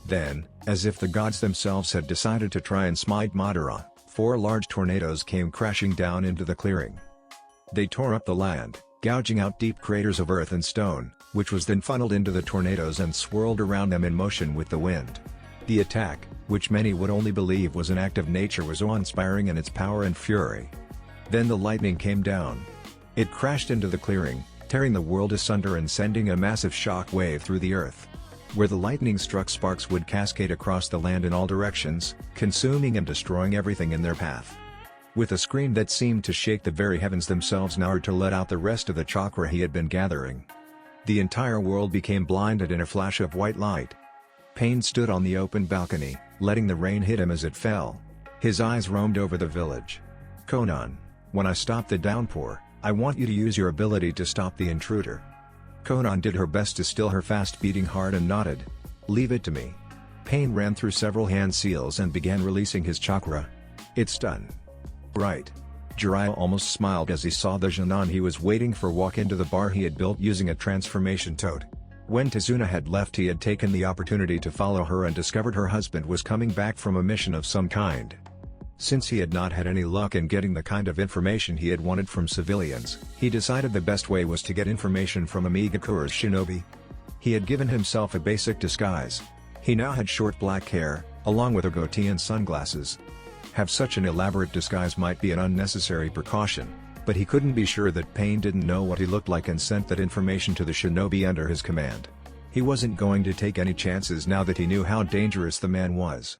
Then, as if the gods themselves had decided to try and smite Madara, 4 large tornadoes came crashing down into the clearing. They tore up the land, gouging out deep craters of earth and stone, which was then funneled into the tornadoes and swirled around them in motion with the wind. The attack, which many would only believe was an act of nature, was awe-inspiring in its power and fury. Then the lightning came down. It crashed into the clearing, tearing the world asunder and sending a massive shock wave through the earth. Where the lightning struck, sparks would cascade across the land in all directions, consuming and destroying everything in their path. With a scream that seemed to shake the very heavens themselves, Naruto let out the rest of the chakra he had been gathering. The entire world became blinded in a flash of white light. Pain stood on the open balcony, letting the rain hit him as it fell. His eyes roamed over the village. Konan, when I stop the downpour, I want you to use your ability to stop the intruder. Konan did her best to still her fast-beating heart and nodded. Leave it to me. Pain ran through several hand seals and began releasing his chakra. It's done. Right. Jiraiya almost smiled as he saw the Genin he was waiting for walk into the bar he had built using a transformation toad. When Tazuna had left, he had taken the opportunity to follow her and discovered her husband was coming back from a mission of some kind. Since he had not had any luck in getting the kind of information he had wanted from civilians, he decided the best way was to get information from Namikaze's shinobi. He had given himself a basic disguise. He now had short black hair, along with a goatee and sunglasses. Have such an elaborate disguise might be an unnecessary precaution, but he couldn't be sure that Pain didn't know what he looked like and sent that information to the shinobi under his command. He wasn't going to take any chances now that he knew how dangerous the man was.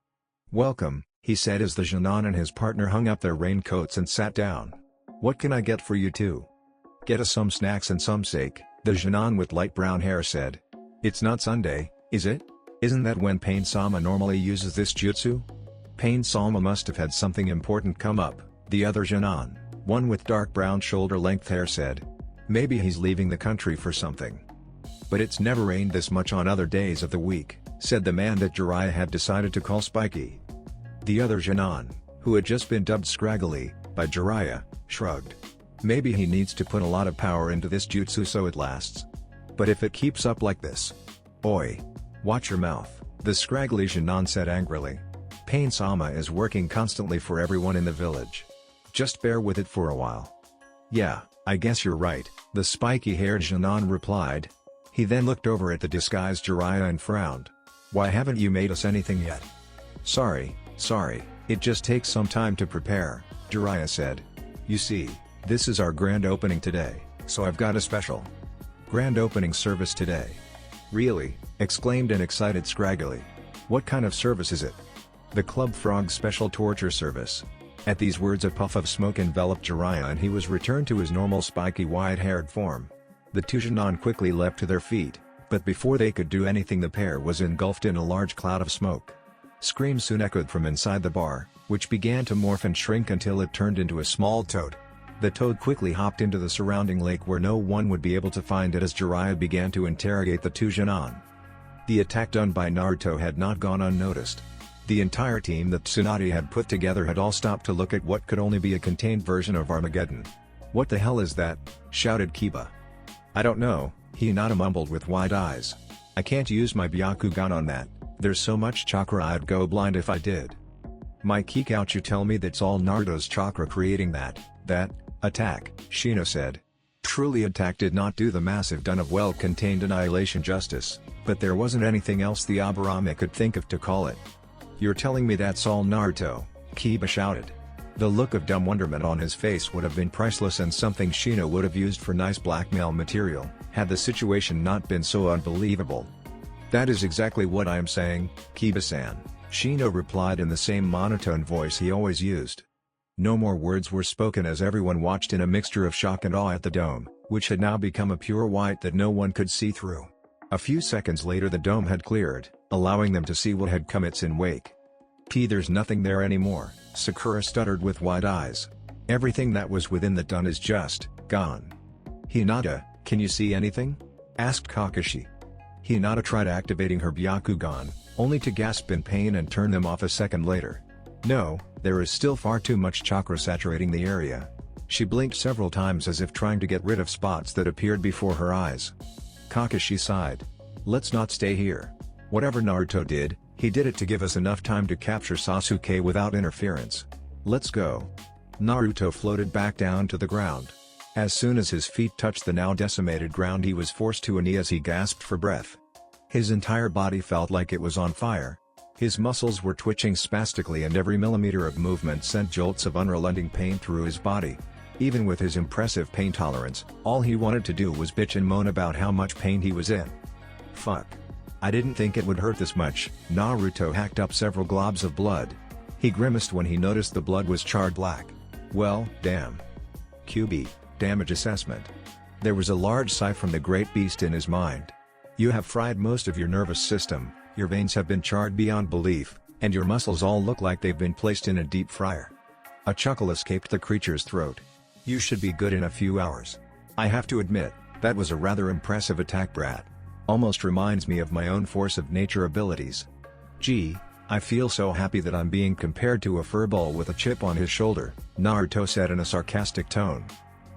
Welcome, he said as the Genin and his partner hung up their raincoats and sat down. What can I get for you two? Get us some snacks and some sake, the Genin with light brown hair said. It's not Sunday, is it? Isn't that when Pain-sama normally uses this jutsu? Pain-sama must have had something important come up, the other Genin, one with dark brown shoulder-length hair said. Maybe he's leaving the country for something. But it's never rained this much on other days of the week, said the man that Jiraiya had decided to call Spiky. The other Genin, who had just been dubbed scraggly by Jiraiya, shrugged. Maybe he needs to put a lot of power into this jutsu so it lasts. But if it keeps up like this... Oi! Watch your mouth, the scraggly Shinon said angrily. Pain-sama is working constantly for everyone in the village. Just bear with it for a while. Yeah, I guess you're right, the spiky-haired Shinon replied. He then looked over at the disguised Jiraiya and frowned. Why haven't you made us anything yet? Sorry, it just takes some time to prepare, Jiraiya said. You see, this is our grand opening today, so I've got a special grand opening service today. Really? Exclaimed an excited Scraggly. What kind of service is it? The Club Frog's special torture service. At these words a puff of smoke enveloped Jiraiya and he was returned to his normal spiky wide-haired form. The two Shinon quickly leapt to their feet, but before they could do anything the pair was engulfed in a large cloud of smoke. Screams soon echoed from inside the bar, which began to morph and shrink until it turned into a small toad. The toad quickly hopped into the surrounding lake where no one would be able to find it as Jiraiya began to interrogate the two Shinon. The attack done by Naruto had not gone unnoticed. The entire team that Tsunade had put together had all stopped to look at what could only be a contained version of Armageddon. What the hell is that? Shouted Kiba. I don't know, Hinata mumbled with wide eyes. I can't use my Byakugan on that, there's so much chakra I'd go blind if I did. My Kikouchi tell me that's all Naruto's chakra creating that attack, Shino said. Truly attack did not do the massive done of well-contained annihilation justice, but there wasn't anything else the Aburame could think of to call it. You're telling me that's all Naruto, Kiba shouted. The look of dumb wonderment on his face would have been priceless and something Shino would have used for nice blackmail material, had the situation not been so unbelievable. That is exactly what I am saying, Kiba-san, Shino replied in the same monotone voice he always used. No more words were spoken as everyone watched in a mixture of shock and awe at the dome, which had now become a pure white that no one could see through. A few seconds later the dome had cleared, allowing them to see what had come its wake. There's nothing there anymore, Sakura stuttered with wide eyes. Everything that was within the dome is just gone. Hinata, can you see anything? Asked Kakashi. Hinata tried activating her Byakugan, only to gasp in pain and turn them off a second later. No, there is still far too much chakra saturating the area. She blinked several times as if trying to get rid of spots that appeared before her eyes. Kakashi sighed. Let's not stay here. Whatever Naruto did, he did it to give us enough time to capture Sasuke without interference. Let's go. Naruto floated back down to the ground. As soon as his feet touched the now decimated ground he was forced to a knee as he gasped for breath. His entire body felt like it was on fire. His muscles were twitching spastically and every millimeter of movement sent jolts of unrelenting pain through his body. Even with his impressive pain tolerance, all he wanted to do was bitch and moan about how much pain he was in. Fuck. I didn't think it would hurt this much. Naruto hacked up several globs of blood. He grimaced when he noticed the blood was charred black. Well, damn. QB, damage assessment. There was a large sigh from the great beast in his mind. You have fried most of your nervous system, your veins have been charred beyond belief, and your muscles all look like they've been placed in a deep fryer. A chuckle escaped the creature's throat. You should be good in a few hours. I have to admit, that was a rather impressive attack, brat. Almost reminds me of my own force of nature abilities. Gee, I feel so happy that I'm being compared to a furball with a chip on his shoulder, Naruto said in a sarcastic tone.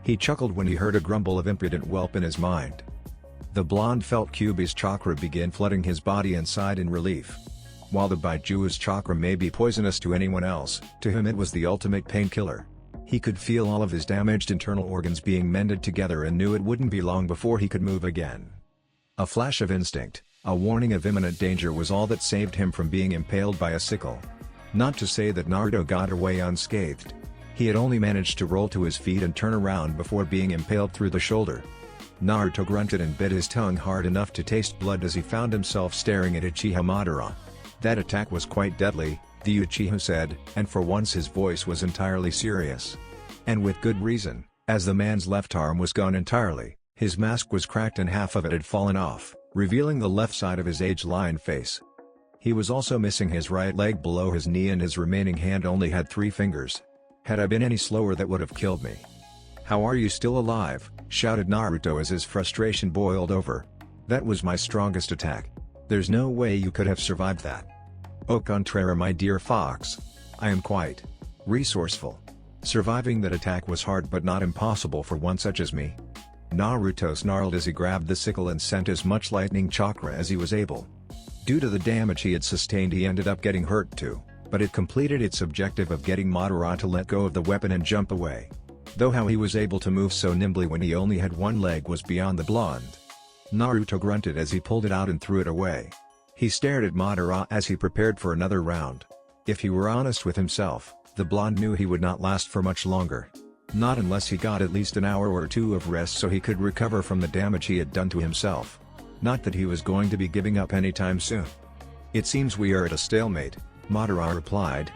He chuckled when he heard a grumble of impudent whelp in his mind. The blonde felt Kyuubi's chakra begin flooding his body and sighed in relief. While the Baiju's chakra may be poisonous to anyone else, to him it was the ultimate painkiller. He could feel all of his damaged internal organs being mended together and knew it wouldn't be long before he could move again. A flash of instinct, a warning of imminent danger was all that saved him from being impaled by a sickle. Not to say that Naruto got away unscathed. He had only managed to roll to his feet and turn around before being impaled through the shoulder. Naruto grunted and bit his tongue hard enough to taste blood as he found himself staring at Uchiha Madara. That attack was quite deadly, the Uchiha said, and for once his voice was entirely serious. And with good reason, as the man's left arm was gone entirely, his mask was cracked and half of it had fallen off, revealing the left side of his age-lined face. He was also missing his right leg below his knee and his remaining hand only had 3 fingers. Had I been any slower that would have killed me. How are you still alive? Shouted Naruto as his frustration boiled over. That was my strongest attack. There's no way you could have survived that. Au contraire, my dear fox. I am quite Resourceful. Surviving that attack was hard but not impossible for one such as me. Naruto snarled as he grabbed the sickle and sent as much lightning chakra as he was able. Due to the damage he had sustained, he ended up getting hurt too, but it completed its objective of getting Madara to let go of the weapon and jump away. Though how he was able to move so nimbly when he only had one leg was beyond the blonde. Naruto grunted as he pulled it out and threw it away. He stared at Madara as he prepared for another round. If he were honest with himself, the blonde knew he would not last for much longer. Not unless he got at least an hour or two of rest so he could recover from the damage he had done to himself. Not that he was going to be giving up anytime soon. "It seems we are at a stalemate," Madara replied.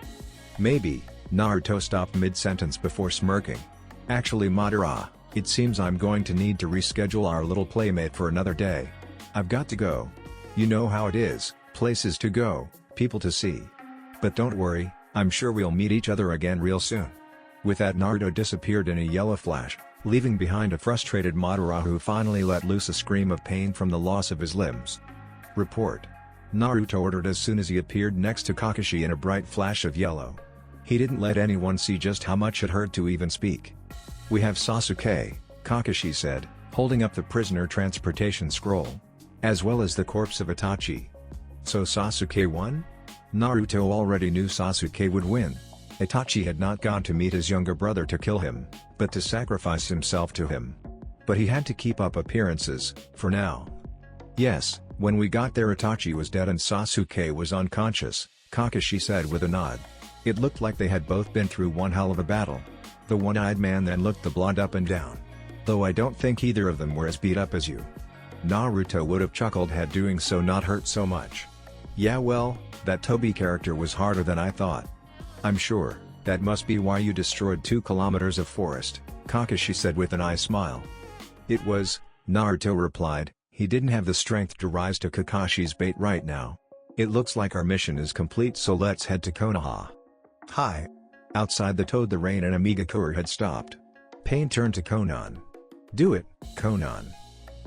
"Maybe," Naruto stopped mid-sentence before smirking. "Actually Madara, it seems I'm going to need to reschedule our little playmate for another day. I've got to go. You know how it is, places to go, people to see. But don't worry, I'm sure we'll meet each other again real soon." With that, Naruto disappeared in a yellow flash, leaving behind a frustrated Madara who finally let loose a scream of pain from the loss of his limbs. "Report," Naruto ordered as soon as he appeared next to Kakashi in a bright flash of yellow. He didn't let anyone see just how much it hurt to even speak. "We have Sasuke," Kakashi said, holding up the prisoner transportation scroll. "As well as the corpse of Itachi." "So Sasuke won?" Naruto already knew Sasuke would win. Itachi had not gone to meet his younger brother to kill him, but to sacrifice himself to him. But he had to keep up appearances, for now. "Yes, when we got there Itachi was dead and Sasuke was unconscious," Kakashi said with a nod. It looked like they had both been through one hell of a battle. The one-eyed man then looked the blonde up and down. "Though I don't think either of them were as beat up as you." Naruto would have chuckled had doing so not hurt so much. "Yeah well, that Tobi character was harder than I thought." "I'm sure, that must be why you destroyed 2 kilometers of forest," Kakashi said with an eye smile. "It was," Naruto replied. He didn't have the strength to rise to Kakashi's bait right now. "It looks like our mission is complete, so let's head to Konoha." "Hi." Outside the rain and Namikaze had stopped. Pain turned to Konan. "Do it, Konan."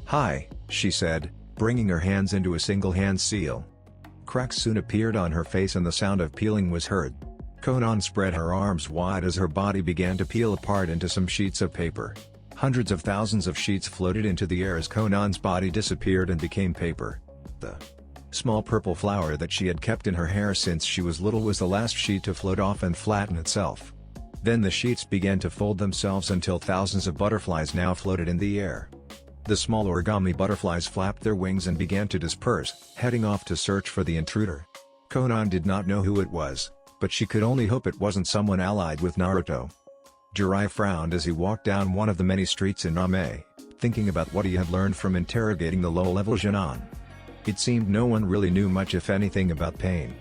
"Hi," she said, bringing her hands into a single hand seal. Cracks soon appeared on her face and the sound of peeling was heard. Konan spread her arms wide as her body began to peel apart into some sheets of paper. Hundreds of thousands of sheets floated into the air as Konan's body disappeared and became paper. The small purple flower that she had kept in her hair since she was little was the last sheet to float off and flatten itself. Then the sheets began to fold themselves until thousands of butterflies now floated in the air. The small origami butterflies flapped their wings and began to disperse, heading off to search for the intruder. Konan did not know who it was, but she could only hope it wasn't someone allied with Naruto. Jiraiya frowned as he walked down one of the many streets in Name, thinking about what he had learned from interrogating the low-level Jinan. It seemed no one really knew much if anything about Pain.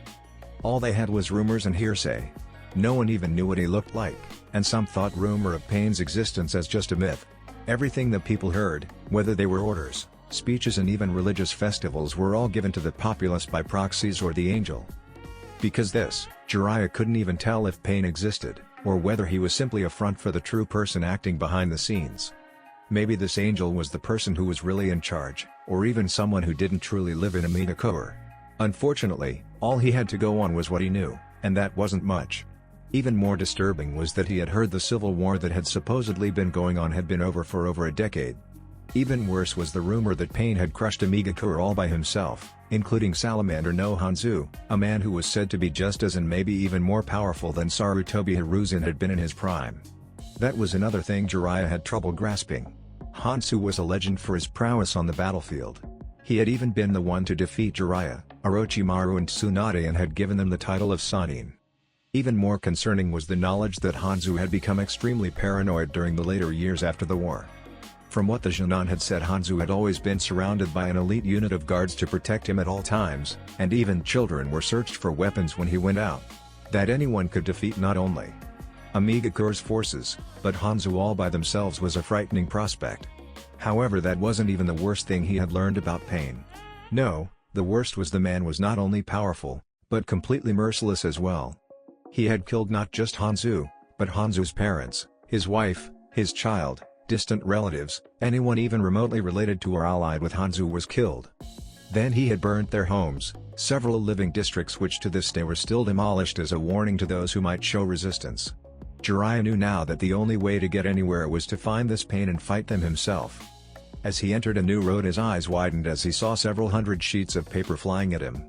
All they had was rumors and hearsay. No one even knew what he looked like, and some thought rumor of Pain's existence as just a myth. Everything the people heard, whether they were orders, speeches and even religious festivals, were all given to the populace by proxies or the angel. Because this, Jiraiya couldn't even tell if Pain existed, or whether he was simply a front for the true person acting behind the scenes. Maybe this angel was the person who was really in charge, or even someone who didn't truly live in Namikaze. Unfortunately, all he had to go on was what he knew, and that wasn't much. Even more disturbing was that he had heard the civil war that had supposedly been going on had been over for over a decade. Even worse was the rumor that Pain had crushed Namikaze all by himself, including Salamander no Hanzo, a man who was said to be just as and maybe even more powerful than Sarutobi Hiruzen had been in his prime. That was another thing Jiraiya had trouble grasping. Hanzo was a legend for his prowess on the battlefield. He had even been the one to defeat Jiraiya, Orochimaru and Tsunade and had given them the title of Sannin. Even more concerning was the knowledge that Hanzo had become extremely paranoid during the later years after the war. From what the Jinan had said, Hanzo had always been surrounded by an elite unit of guards to protect him at all times, and even children were searched for weapons when he went out. That anyone could defeat not only Namikaze's forces, but Hanzo all by themselves was a frightening prospect. However, that wasn't even the worst thing he had learned about Pain. No, the worst was the man was not only powerful, but completely merciless as well. He had killed not just Hanzo, but Hanzo's parents, his wife, his child, distant relatives, anyone even remotely related to or allied with Hanzo was killed. Then he had burnt their homes, several living districts which to this day were still demolished as a warning to those who might show resistance. Jiraiya knew now that the only way to get anywhere was to find this pain and fight them himself. As he entered a new road, his eyes widened as he saw several hundred sheets of paper flying at him.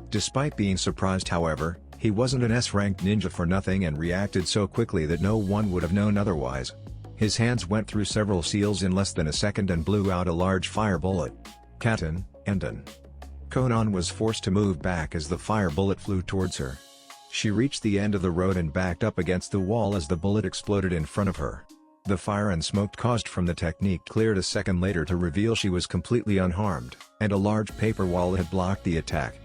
Despite being surprised, however, he wasn't an S-ranked ninja for nothing and reacted so quickly that no one would have known otherwise. His hands went through several seals in less than a second and blew out a large fire bullet. Katen, Enden. Konan was forced to move back as the fire bullet flew towards her. She reached the end of the road and backed up against the wall as the bullet exploded in front of her. The fire and smoke caused from the technique cleared a second later to reveal she was completely unharmed, and a large paper wall had blocked the attack.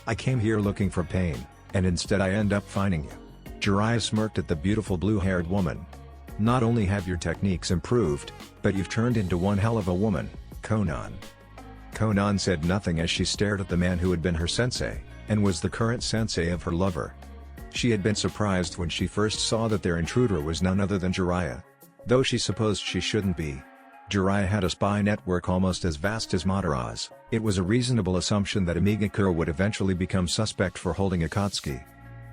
"I came here looking for pain, and instead I end up finding you." Jiraiya smirked at the beautiful blue-haired woman. "Not only have your techniques improved, but you've turned into one hell of a woman, Konan." Konan said nothing as she stared at the man who had been her sensei, and was the current sensei of her lover. She had been surprised when she first saw that their intruder was none other than Jiraiya. Though she supposed she shouldn't be. Jiraiya had a spy network almost as vast as Madara's. It was a reasonable assumption that Amigakure would eventually become suspect for holding Akatsuki.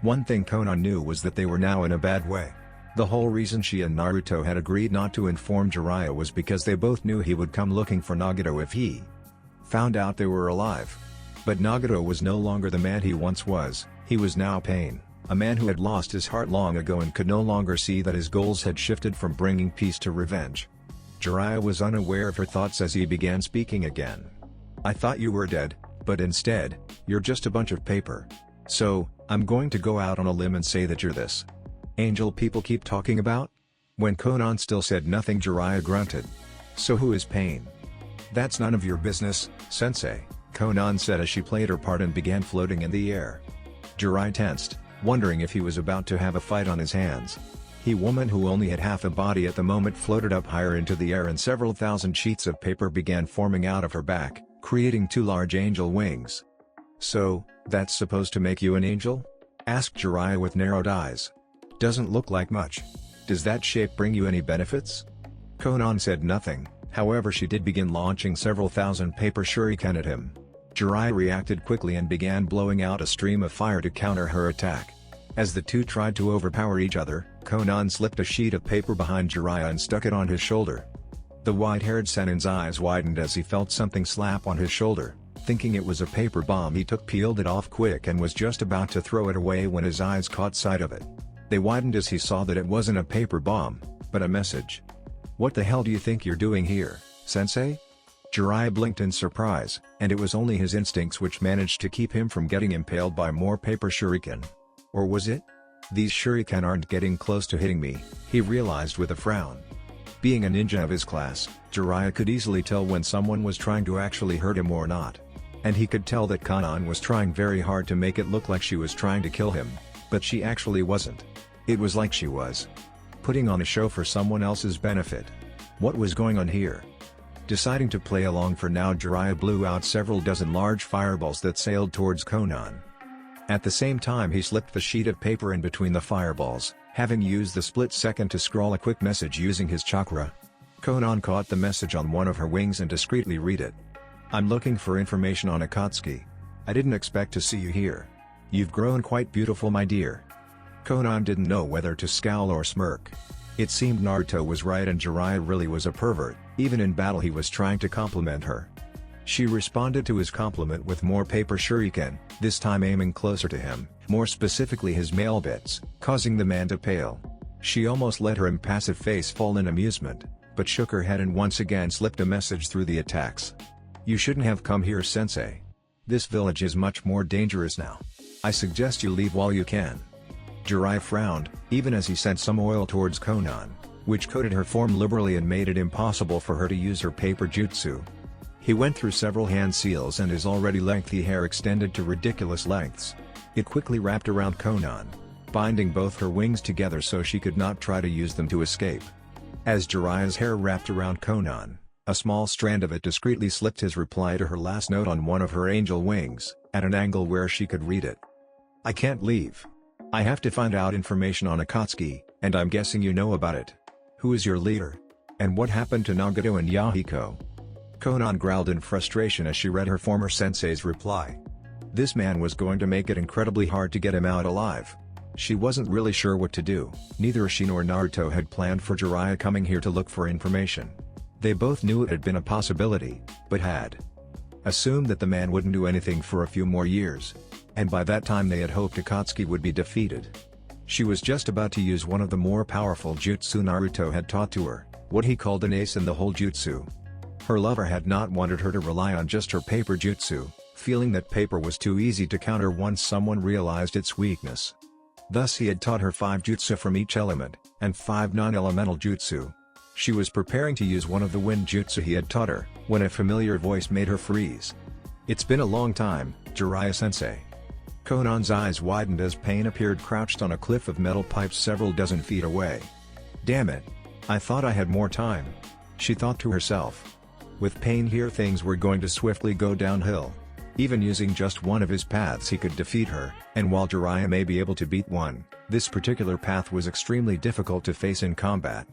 One thing Konan knew was that they were now in a bad way. The whole reason she and Naruto had agreed not to inform Jiraiya was because they both knew he would come looking for Nagato if he found out they were alive. But Nagato was no longer the man he once was, he was now Pain. A man who had lost his heart long ago and could no longer see that his goals had shifted from bringing peace to revenge. Jiraiya was unaware of her thoughts as he began speaking again. "I thought you were dead, but instead, you're just a bunch of paper. So, I'm going to go out on a limb and say that you're this angel people keep talking about?" When Konan still said nothing, Jiraiya grunted. "So who is Pain?" "That's none of your business, sensei," Konan said as she played her part and began floating in the air. Jiraiya tensed, wondering if he was about to have a fight on his hands. He, woman who only had half a body at the moment, floated up higher into the air and several thousand sheets of paper began forming out of her back, creating two large angel wings. "So, that's supposed to make you an angel?" asked Jiraiya with narrowed eyes. "Doesn't look like much. Does that shape bring you any benefits?" Konan said nothing, however she did begin launching several thousand paper shuriken at him. Jiraiya reacted quickly and began blowing out a stream of fire to counter her attack. As the two tried to overpower each other, Konan slipped a sheet of paper behind Jiraiya and stuck it on his shoulder. The white-haired Senin's eyes widened as he felt something slap on his shoulder. Thinking it was a paper bomb, he peeled it off quick and was just about to throw it away when his eyes caught sight of it. They widened as he saw that it wasn't a paper bomb, but a message. "What the hell do you think you're doing here, sensei?" Jiraiya blinked in surprise, and it was only his instincts which managed to keep him from getting impaled by more paper shuriken. Or was it? "These shuriken aren't getting close to hitting me," he realized with a frown. Being a ninja of his class, Jiraiya could easily tell when someone was trying to actually hurt him or not. And he could tell that Konan was trying very hard to make it look like she was trying to kill him, but she actually wasn't. It was like she was putting on a show for someone else's benefit. What was going on here? Deciding to play along for now, Jiraiya blew out several dozen large fireballs that sailed towards Konan. At the same time, he slipped the sheet of paper in between the fireballs, having used the split second to scrawl a quick message using his chakra. Konan caught the message on one of her wings and discreetly read it. "I'm looking for information on Akatsuki. I didn't expect to see you here. You've grown quite beautiful, my dear." Konan didn't know whether to scowl or smirk. It seemed Naruto was right and Jiraiya really was a pervert. Even in battle he was trying to compliment her. She responded to his compliment with more paper shuriken, this time aiming closer to him, more specifically his male bits, causing the man to pale. She almost let her impassive face fall in amusement, but shook her head and once again slipped a message through the attacks. "You shouldn't have come here, sensei. This village is much more dangerous now. I suggest you leave while you can." Jiraiya frowned, even as he sent some oil towards Konan, which coated her form liberally and made it impossible for her to use her paper jutsu. He went through several hand seals and his already lengthy hair extended to ridiculous lengths. It quickly wrapped around Konan, binding both her wings together so she could not try to use them to escape. As Jiraiya's hair wrapped around Konan, a small strand of it discreetly slipped his reply to her last note on one of her angel wings, at an angle where she could read it. "I can't leave. I have to find out information on Akatsuki, and I'm guessing you know about it. Who is your leader? And what happened to Nagato and Yahiko?" Konan growled in frustration as she read her former sensei's reply. This man was going to make it incredibly hard to get him out alive. She wasn't really sure what to do. Neither she nor Naruto had planned for Jiraiya coming here to look for information. They both knew it had been a possibility, but had assumed that the man wouldn't do anything for a few more years. And by that time they had hoped Akatsuki would be defeated. She was just about to use one of the more powerful jutsu Naruto had taught to her, what he called an ace in the whole jutsu. Her lover had not wanted her to rely on just her paper jutsu, feeling that paper was too easy to counter once someone realized its weakness. Thus he had taught her 5 jutsu from each element, and 5 non-elemental jutsu. She was preparing to use one of the wind jutsu he had taught her, when a familiar voice made her freeze. "It's been a long time, Jiraiya-sensei." Konan's eyes widened as Pain appeared crouched on a cliff of metal pipes several dozen feet away. "Damn it! I thought I had more time," she thought to herself. With Pain here things were going to swiftly go downhill. Even using just one of his paths he could defeat her, and while Jiraiya may be able to beat one, this particular path was extremely difficult to face in combat.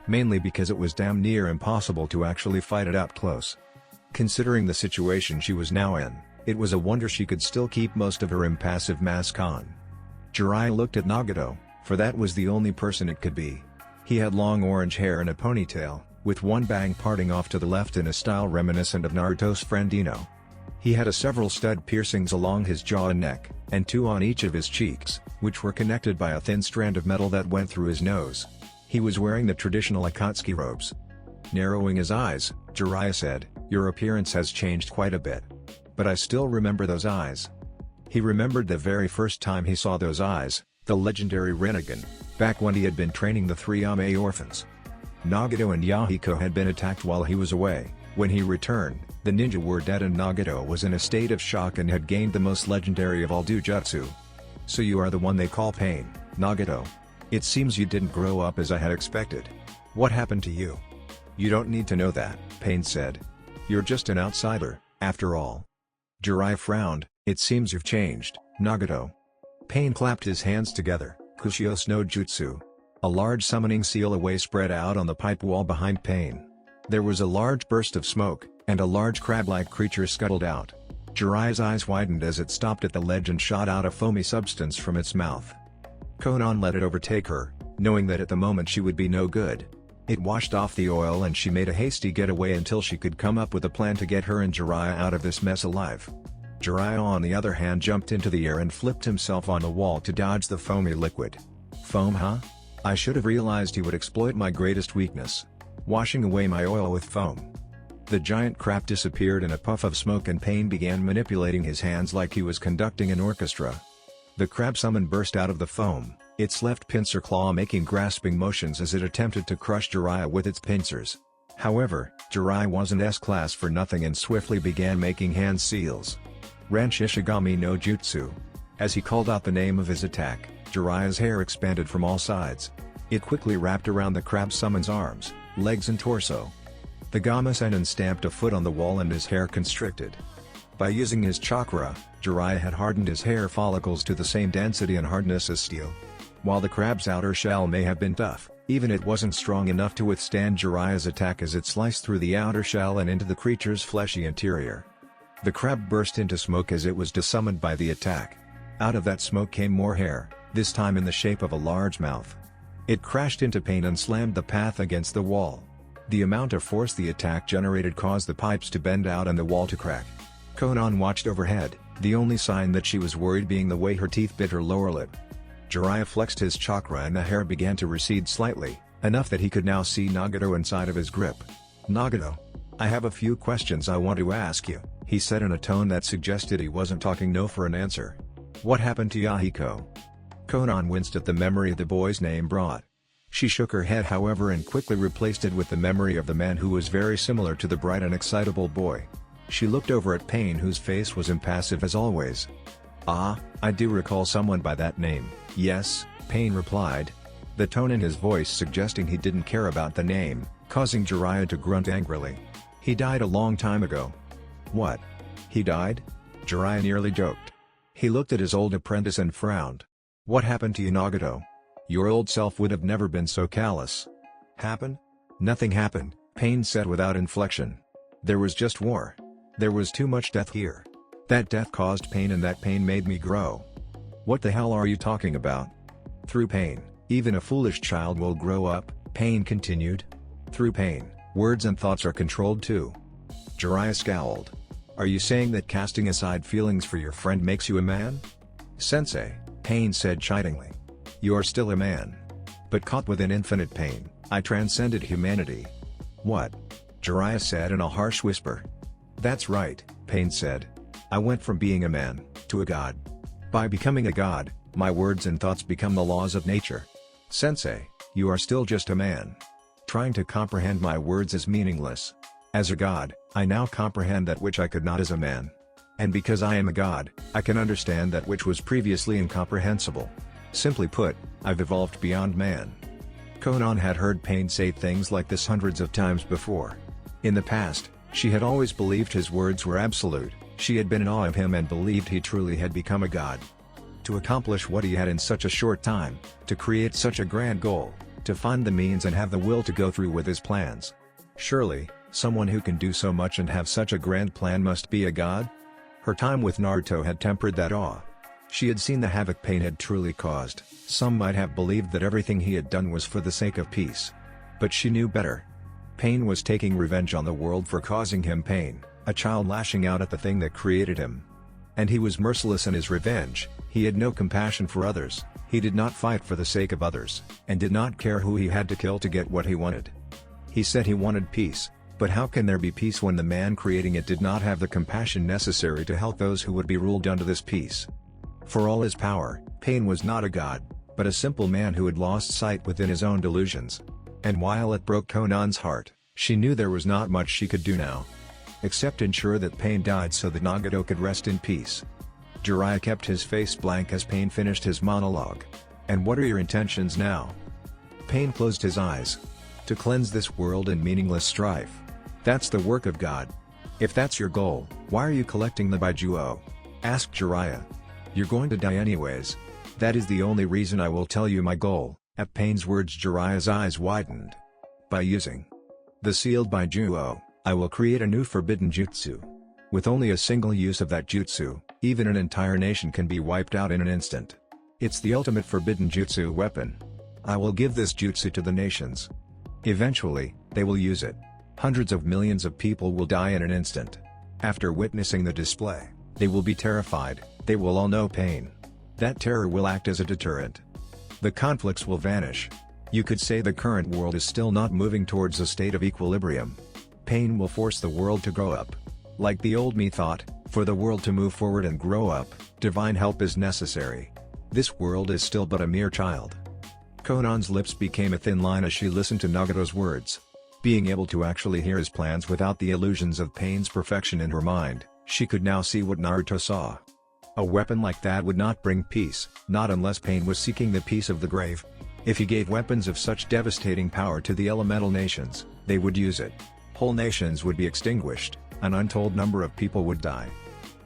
Mainly because it was damn near impossible to actually fight it up close. Considering the situation she was now in, it was a wonder she could still keep most of her impassive mask on. Jiraiya looked at Nagato, for that was the only person it could be. He had long orange hair and a ponytail, with one bang parting off to the left in a style reminiscent of Naruto's friend Ino. He had several stud piercings along his jaw and neck, and 2 on each of his cheeks, which were connected by a thin strand of metal that went through his nose. He was wearing the traditional Akatsuki robes. Narrowing his eyes, Jiraiya said, "Your appearance has changed quite a bit. But I still remember those eyes." He remembered the very first time he saw those eyes, the legendary Rinnegan, back when he had been training the 3 Ame orphans. Nagato and Yahiko had been attacked while he was away. When he returned, the ninja were dead and Nagato was in a state of shock and had gained the most legendary of all Dujutsu. "So you are the one they call Pain, Nagato. It seems you didn't grow up as I had expected. What happened to you?" "You don't need to know that," Pain said. "You're just an outsider, after all." Jiraiya frowned. "It seems you've changed, Nagato." Pain clapped his hands together. Kushios no Jutsu. A large summoning seal away spread out on the pipe wall behind Pain. There was a large burst of smoke, and a large crab-like creature scuttled out. Jiraiya's eyes widened as it stopped at the ledge and shot out a foamy substance from its mouth. Konan let it overtake her, knowing that at the moment she would be no good. It washed off the oil and she made a hasty getaway until she could come up with a plan to get her and Jiraiya out of this mess alive. Jiraiya on the other hand jumped into the air and flipped himself on the wall to dodge the foamy liquid. "Foam, huh? I should have realized he would exploit my greatest weakness. Washing away my oil with foam." The giant crab disappeared in a puff of smoke and Pain began manipulating his hands like he was conducting an orchestra. The crab summon burst out of the foam, its left pincer claw making grasping motions as it attempted to crush Jiraiya with its pincers. However, Jiraiya wasn't S-class for nothing and swiftly began making hand seals. Ranshishigami no Jutsu. As he called out the name of his attack, Jiraiya's hair expanded from all sides. It quickly wrapped around the crab summon's arms, legs and torso. The Gamma Sennin stamped a foot on the wall and his hair constricted. By using his chakra, Jiraiya had hardened his hair follicles to the same density and hardness as steel. While the crab's outer shell may have been tough, even it wasn't strong enough to withstand Jiraiya's attack as it sliced through the outer shell and into the creature's fleshy interior. The crab burst into smoke as it was desummoned by the attack. Out of that smoke came more hair, this time in the shape of a large mouth. It crashed into Pain and slammed the path against the wall. The amount of force the attack generated caused the pipes to bend out and the wall to crack. Konan watched overhead, the only sign that she was worried being the way her teeth bit her lower lip. Jiraiya flexed his chakra and the hair began to recede slightly, enough that he could now see Nagato inside of his grip. "Nagato, I have a few questions I want to ask you," he said in a tone that suggested he wasn't talking no for an answer. "What happened to Yahiko?" Konan winced at the memory the boy's name brought. She shook her head however and quickly replaced it with the memory of the man who was very similar to the bright and excitable boy. She looked over at Pain whose face was impassive as always. "Ah, I do recall someone by that name, yes," Pain replied. The tone in his voice suggesting he didn't care about the name, causing Jiraiya to grunt angrily. "He died a long time ago." "What? He died?" Jiraiya nearly joked. He looked at his old apprentice and frowned. "What happened to you, Nagato? Your old self would have never been so callous." "Happen? Nothing happened," Pain said without inflection. There was just war. There was too much death here. That death caused pain and that pain made me grow. What the hell are you talking about? Through pain, even a foolish child will grow up, Pain continued. Through pain, words and thoughts are controlled too. Jiraiya scowled. Are you saying that casting aside feelings for your friend makes you a man? Sensei, Pain said chidingly. You are still a man. But caught within infinite pain, I transcended humanity. What? Jiraiya said in a harsh whisper. That's right, Pain said. I went from being a man, to a god. By becoming a god, my words and thoughts become the laws of nature. Sensei, you are still just a man. Trying to comprehend my words is meaningless. As a god, I now comprehend that which I could not as a man. And because I am a god, I can understand that which was previously incomprehensible. Simply put, I've evolved beyond man. Konan had heard Pain say things like this hundreds of times before. In the past, she had always believed his words were absolute, she had been in awe of him and believed he truly had become a god. To accomplish what he had in such a short time, to create such a grand goal, to find the means and have the will to go through with his plans. Surely, someone who can do so much and have such a grand plan must be a god? Her time with Naruto had tempered that awe. She had seen the havoc Pain had truly caused. Some might have believed that everything he had done was for the sake of peace. But she knew better. Pain was taking revenge on the world for causing him pain, a child lashing out at the thing that created him. And he was merciless in his revenge. He had no compassion for others, he did not fight for the sake of others, and did not care who he had to kill to get what he wanted. He said he wanted peace, but how can there be peace when the man creating it did not have the compassion necessary to help those who would be ruled under this peace? For all his power, Pain was not a god, but a simple man who had lost sight within his own delusions. And while it broke Konan's heart, she knew there was not much she could do now. Except ensure that Pain died so that Nagato could rest in peace. Jiraiya kept his face blank as Pain finished his monologue. And what are your intentions now? Pain closed his eyes. To cleanse this world in meaningless strife. That's the work of God. If that's your goal, why are you collecting the Baijuo? Asked Jiraiya. You're going to die anyways. That is the only reason I will tell you my goal. At Pain's words, Jiraiya's eyes widened. By using the sealed Baijuo, I will create a new forbidden jutsu. With only a single use of that jutsu, even an entire nation can be wiped out in an instant. It's the ultimate forbidden jutsu weapon. I will give this jutsu to the nations. Eventually, they will use it. Hundreds of millions of people will die in an instant. After witnessing the display, they will be terrified, they will all know pain. That terror will act as a deterrent. The conflicts will vanish. You could say the current world is still not moving towards a state of equilibrium. Pain will force the world to grow up. Like the old me thought, for the world to move forward and grow up, divine help is necessary. This world is still but a mere child. Konan's lips became a thin line as she listened to Nagato's words. Being able to actually hear his plans without the illusions of Pain's perfection in her mind, she could now see what Naruto saw. A weapon like that would not bring peace, not unless Pain was seeking the peace of the grave. If he gave weapons of such devastating power to the elemental nations, they would use it. Whole nations would be extinguished, an untold number of people would die.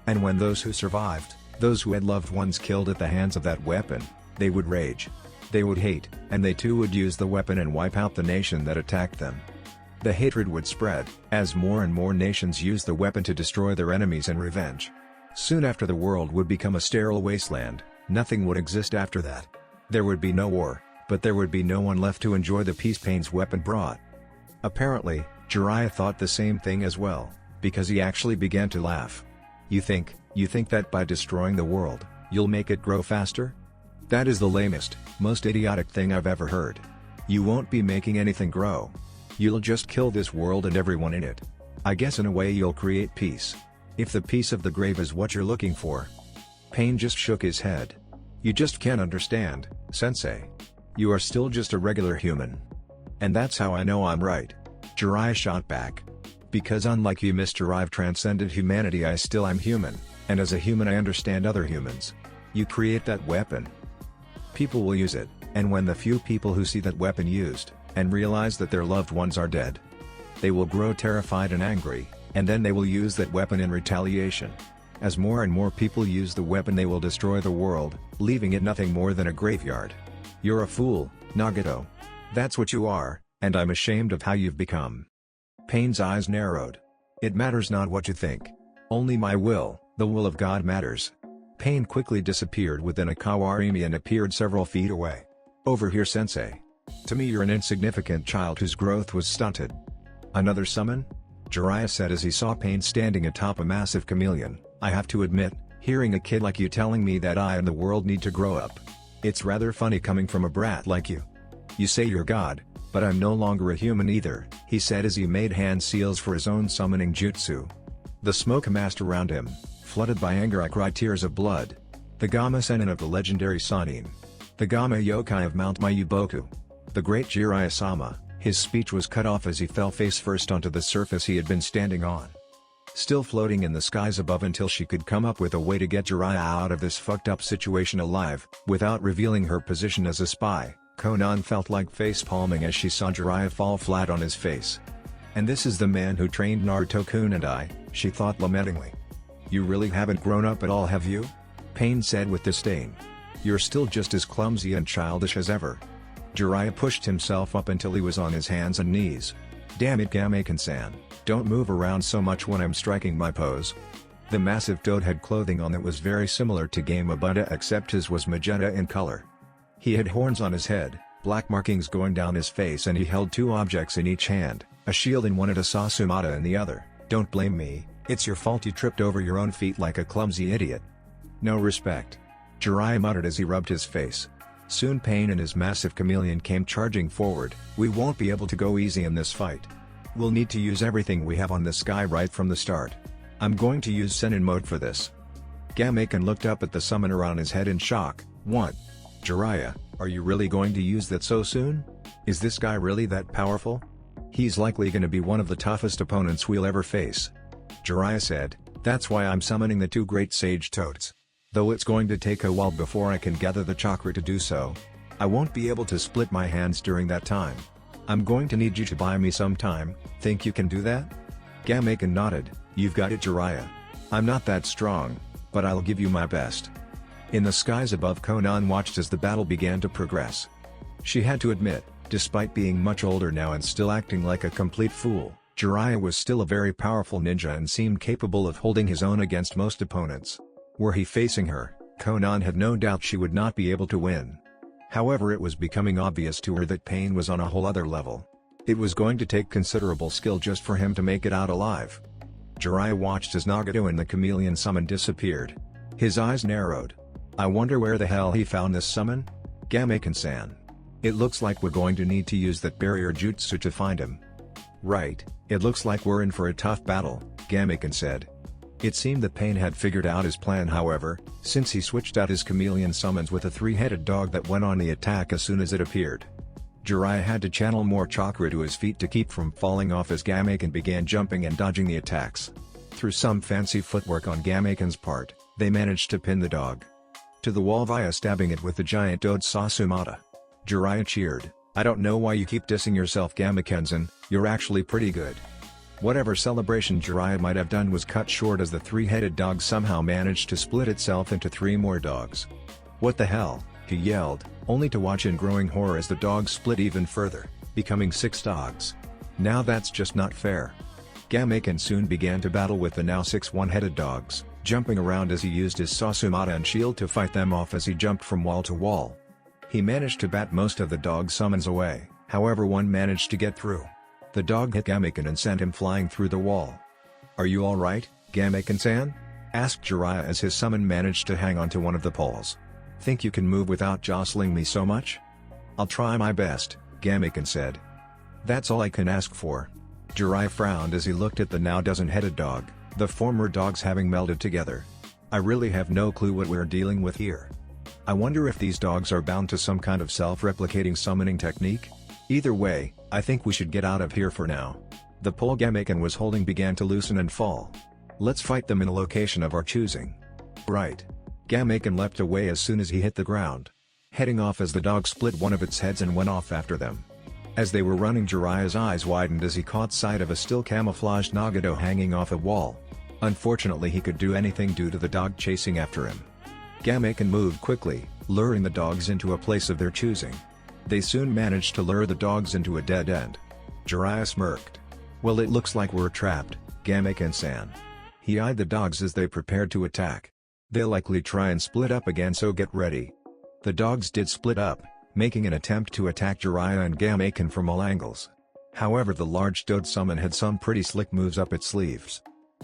And when those who survived, those who had loved ones killed at the hands of that weapon, they would rage. They would hate, and they too would use the weapon and wipe out the nation that attacked them. The hatred would spread, as more and more nations used the weapon to destroy their enemies and revenge. Soon after, the world would become a sterile wasteland, nothing would exist after that. There would be no war, but there would be no one left to enjoy the peace Pain's weapon brought. Apparently, Jiraiya thought the same thing as well, because he actually began to laugh. You think that by destroying the world, you'll make it grow faster? That is the lamest, most idiotic thing I've ever heard. You won't be making anything grow. You'll just kill this world and everyone in it. I guess in a way you'll create peace. If the peace of the grave is what you're looking for. Pain just shook his head. You just can't understand, Sensei. You are still just a regular human. And that's how I know I'm right. Jiraiya shot back. Because unlike you, Mr. I've transcended humanity, I still am human, and as a human I understand other humans. You create that weapon. People will use it, and when the few people who see that weapon used, and realize that their loved ones are dead, they will grow terrified and angry, and then they will use that weapon in retaliation. As more and more people use the weapon, they will destroy the world, leaving it nothing more than a graveyard. You're a fool, Nagato. That's what you are, and I'm ashamed of how you've become. Pain's eyes narrowed. It matters not what you think. Only my will, the will of God matters. Pain quickly disappeared within a kawarimi and appeared several feet away. Over here sensei. To me you're an insignificant child whose growth was stunted. Another summon? Jiraiya said as he saw Pain standing atop a massive chameleon. I have to admit, hearing a kid like you telling me that I and the world need to grow up. It's rather funny coming from a brat like you. You say you're God, but I'm no longer a human either, he said as he made hand seals for his own summoning jutsu. The smoke amassed around him, flooded by anger. I cried tears of blood. The Gamma Sennin of the legendary Sannin. The Gamma Yokai of Mount Mayuboku. The great Jiraiya-sama. His speech was cut off as he fell face first onto the surface he had been standing on. Still floating in the skies above until she could come up with a way to get Jiraiya out of this fucked up situation alive, without revealing her position as a spy, Konan felt like face-palming as she saw Jiraiya fall flat on his face. And this is the man who trained Naruto-kun and I, she thought lamentingly. You really haven't grown up at all, have you? Pain said with disdain. You're still just as clumsy and childish as ever. Jiraiya pushed himself up until he was on his hands and knees. Damn it, Gameken-san, don't move around so much when I'm striking my pose. The massive toad had clothing on that was very similar to Gamabunta except his was magenta in color. He had horns on his head, black markings going down his face, and he held two objects in each hand, a shield in one and a Sasumata in the other. Don't blame me, it's your fault you tripped over your own feet like a clumsy idiot. No respect. Jiraiya muttered as he rubbed his face. Soon Pain and his massive chameleon came charging forward. We won't be able to go easy in this fight. We'll need to use everything we have on this guy right from the start. I'm going to use Sennin mode for this. Gameken looked up at the summoner on his head in shock. What? Jiraiya, are you really going to use that so soon? Is this guy really that powerful? He's likely going to be one of the toughest opponents we'll ever face. Jiraiya said, that's why I'm summoning the two great sage toads. Though it's going to take a while before I can gather the chakra to do so. I won't be able to split my hands during that time. I'm going to need you to buy me some time. Think you can do that? Gameken nodded. You've got it, Jiraiya. I'm not that strong, but I'll give you my best. In the skies above, Konan watched as the battle began to progress. She had to admit, despite being much older now and still acting like a complete fool, Jiraiya was still a very powerful ninja and seemed capable of holding his own against most opponents. Were he facing her, Konan had no doubt she would not be able to win. However, it was becoming obvious to her that Pain was on a whole other level. It was going to take considerable skill just for him to make it out alive. Jiraiya watched as Nagato and the chameleon summon disappeared. His eyes narrowed. I wonder where the hell he found this summon? Gameken-san. It looks like we're going to need to use that barrier jutsu to find him. Right, it looks like we're in for a tough battle, Gameken said. It seemed that Pain had figured out his plan, however, since he switched out his chameleon summons with a three-headed dog that went on the attack as soon as it appeared. Jiraiya had to channel more chakra to his feet to keep from falling off as Gameken began jumping and dodging the attacks. Through some fancy footwork on Gameken's part, they managed to pin the dog to the wall via stabbing it with the giant toad Sasumata. Jiraiya cheered. I don't know why you keep dissing yourself, Gameken-san, you're actually pretty good. Whatever celebration Jiraiya might have done was cut short as the three-headed dog somehow managed to split itself into three more dogs. What the hell, he yelled, only to watch in growing horror as the dog split even further, becoming 6 dogs. Now that's just not fair. Gameken soon began to battle with the now 6 one-headed dogs, jumping around as he used his Sasumata and shield to fight them off as he jumped from wall to wall. He managed to bat most of the dog summons away, however one managed to get through. The dog hit Gameken and sent him flying through the wall. Are you alright, Gameken-san? Asked Jiraiya as his summon managed to hang onto one of the poles. Think you can move without jostling me so much? I'll try my best, Gameken said. That's all I can ask for. Jiraiya frowned as he looked at the now dozen-headed dog, the former dogs having melded together. I really have no clue what we're dealing with here. I wonder if these dogs are bound to some kind of self-replicating summoning technique? Either way, I think we should get out of here for now. The pole Gameken was holding began to loosen and fall. Let's fight them in a location of our choosing. Right. Gameken leapt away as soon as he hit the ground, heading off as the dog split one of its heads and went off after them. As they were running, Jiraiya's eyes widened as he caught sight of a still camouflaged Nagato hanging off a wall. Unfortunately, he could do anything due to the dog chasing after him. Gameken moved quickly, luring the dogs into a place of their choosing. They soon managed to lure the dogs into a dead end. Jiraiya smirked. Well, it looks like we're trapped, Gamekin-san. He eyed the dogs as they prepared to attack. They'll likely try and split up again, so get ready. The dogs did split up, making an attempt to attack Jiraiya and Gamekin from all angles. However, the large toad summon had some pretty slick moves up its sleeves.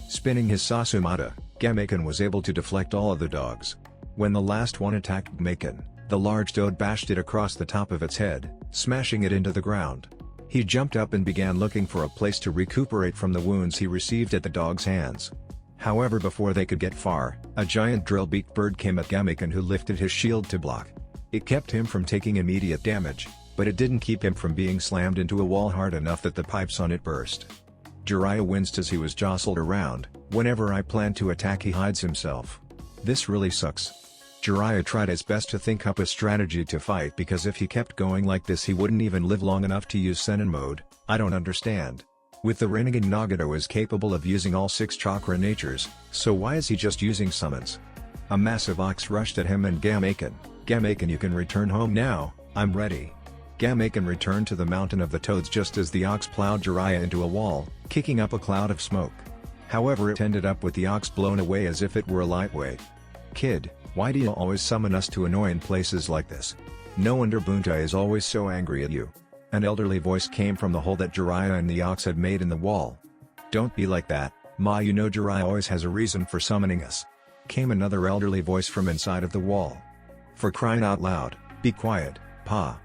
Spinning his Sasumata, Gamekin was able to deflect all of the dogs. When the last one attacked Gamekin, the large toad bashed it across the top of its head, smashing it into the ground. He jumped up and began looking for a place to recuperate from the wounds he received at the dog's hands. However, before they could get far, a giant drill-beaked bird came at Gamekin, who lifted his shield to block. It kept him from taking immediate damage, but it didn't keep him from being slammed into a wall hard enough that the pipes on it burst. Jiraiya winced as he was jostled around. Whenever I plan to attack, he hides himself. This really sucks. Jiraiya tried his best to think up a strategy to fight, because if he kept going like this he wouldn't even live long enough to use Senin mode. I don't understand. With the Rinnegan, Nagato is capable of using all 6 chakra natures, so why is he just using summons? A massive ox rushed at him and Gamekin. Gamekin, you can return home now, I'm ready. Gamekin returned to the mountain of the toads just as the ox plowed Jiraiya into a wall, kicking up a cloud of smoke. However, it ended up with the ox blown away as if it were a lightweight. Kid, why do you always summon us to annoying places like this? No wonder Bunta is always so angry at you. An elderly voice came from the hole that Jiraiya and the ox had made in the wall. Don't be like that, Ma, you know Jiraiya always has a reason for summoning us. Came another elderly voice from inside of the wall. For crying out loud, be quiet, Pa.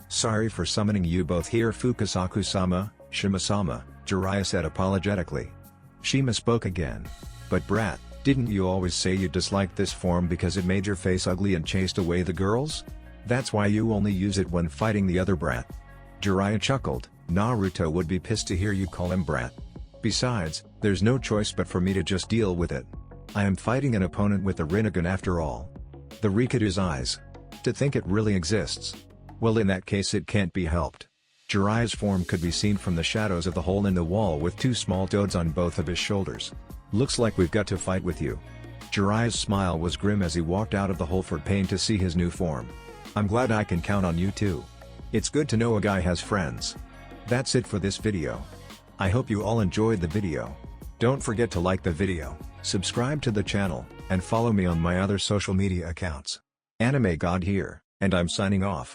Sorry for summoning you both here, Fukasaku-sama, Shima-sama, Jiraiya said apologetically. Shima spoke again. But brat, didn't you always say you disliked this form because it made your face ugly and chased away the girls? That's why you only use it when fighting the other brat. Jiraiya chuckled. Naruto would be pissed to hear you call him brat. Besides, there's no choice but for me to just deal with it. I am fighting an opponent with a Rinnegan after all. The Rikadu's eyes. To think it really exists. Well, in that case it can't be helped. Jiraiya's form could be seen from the shadows of the hole in the wall with 2 small toads on both of his shoulders. Looks like we've got to fight with you. Jiraiya's smile was grim as he walked out of the hole for pain to see his new form. I'm glad I can count on you too. It's good to know a guy has friends. That's it for this video. I hope you all enjoyed the video. Don't forget to like the video, subscribe to the channel, and follow me on my other social media accounts. Anime God here, and I'm signing off.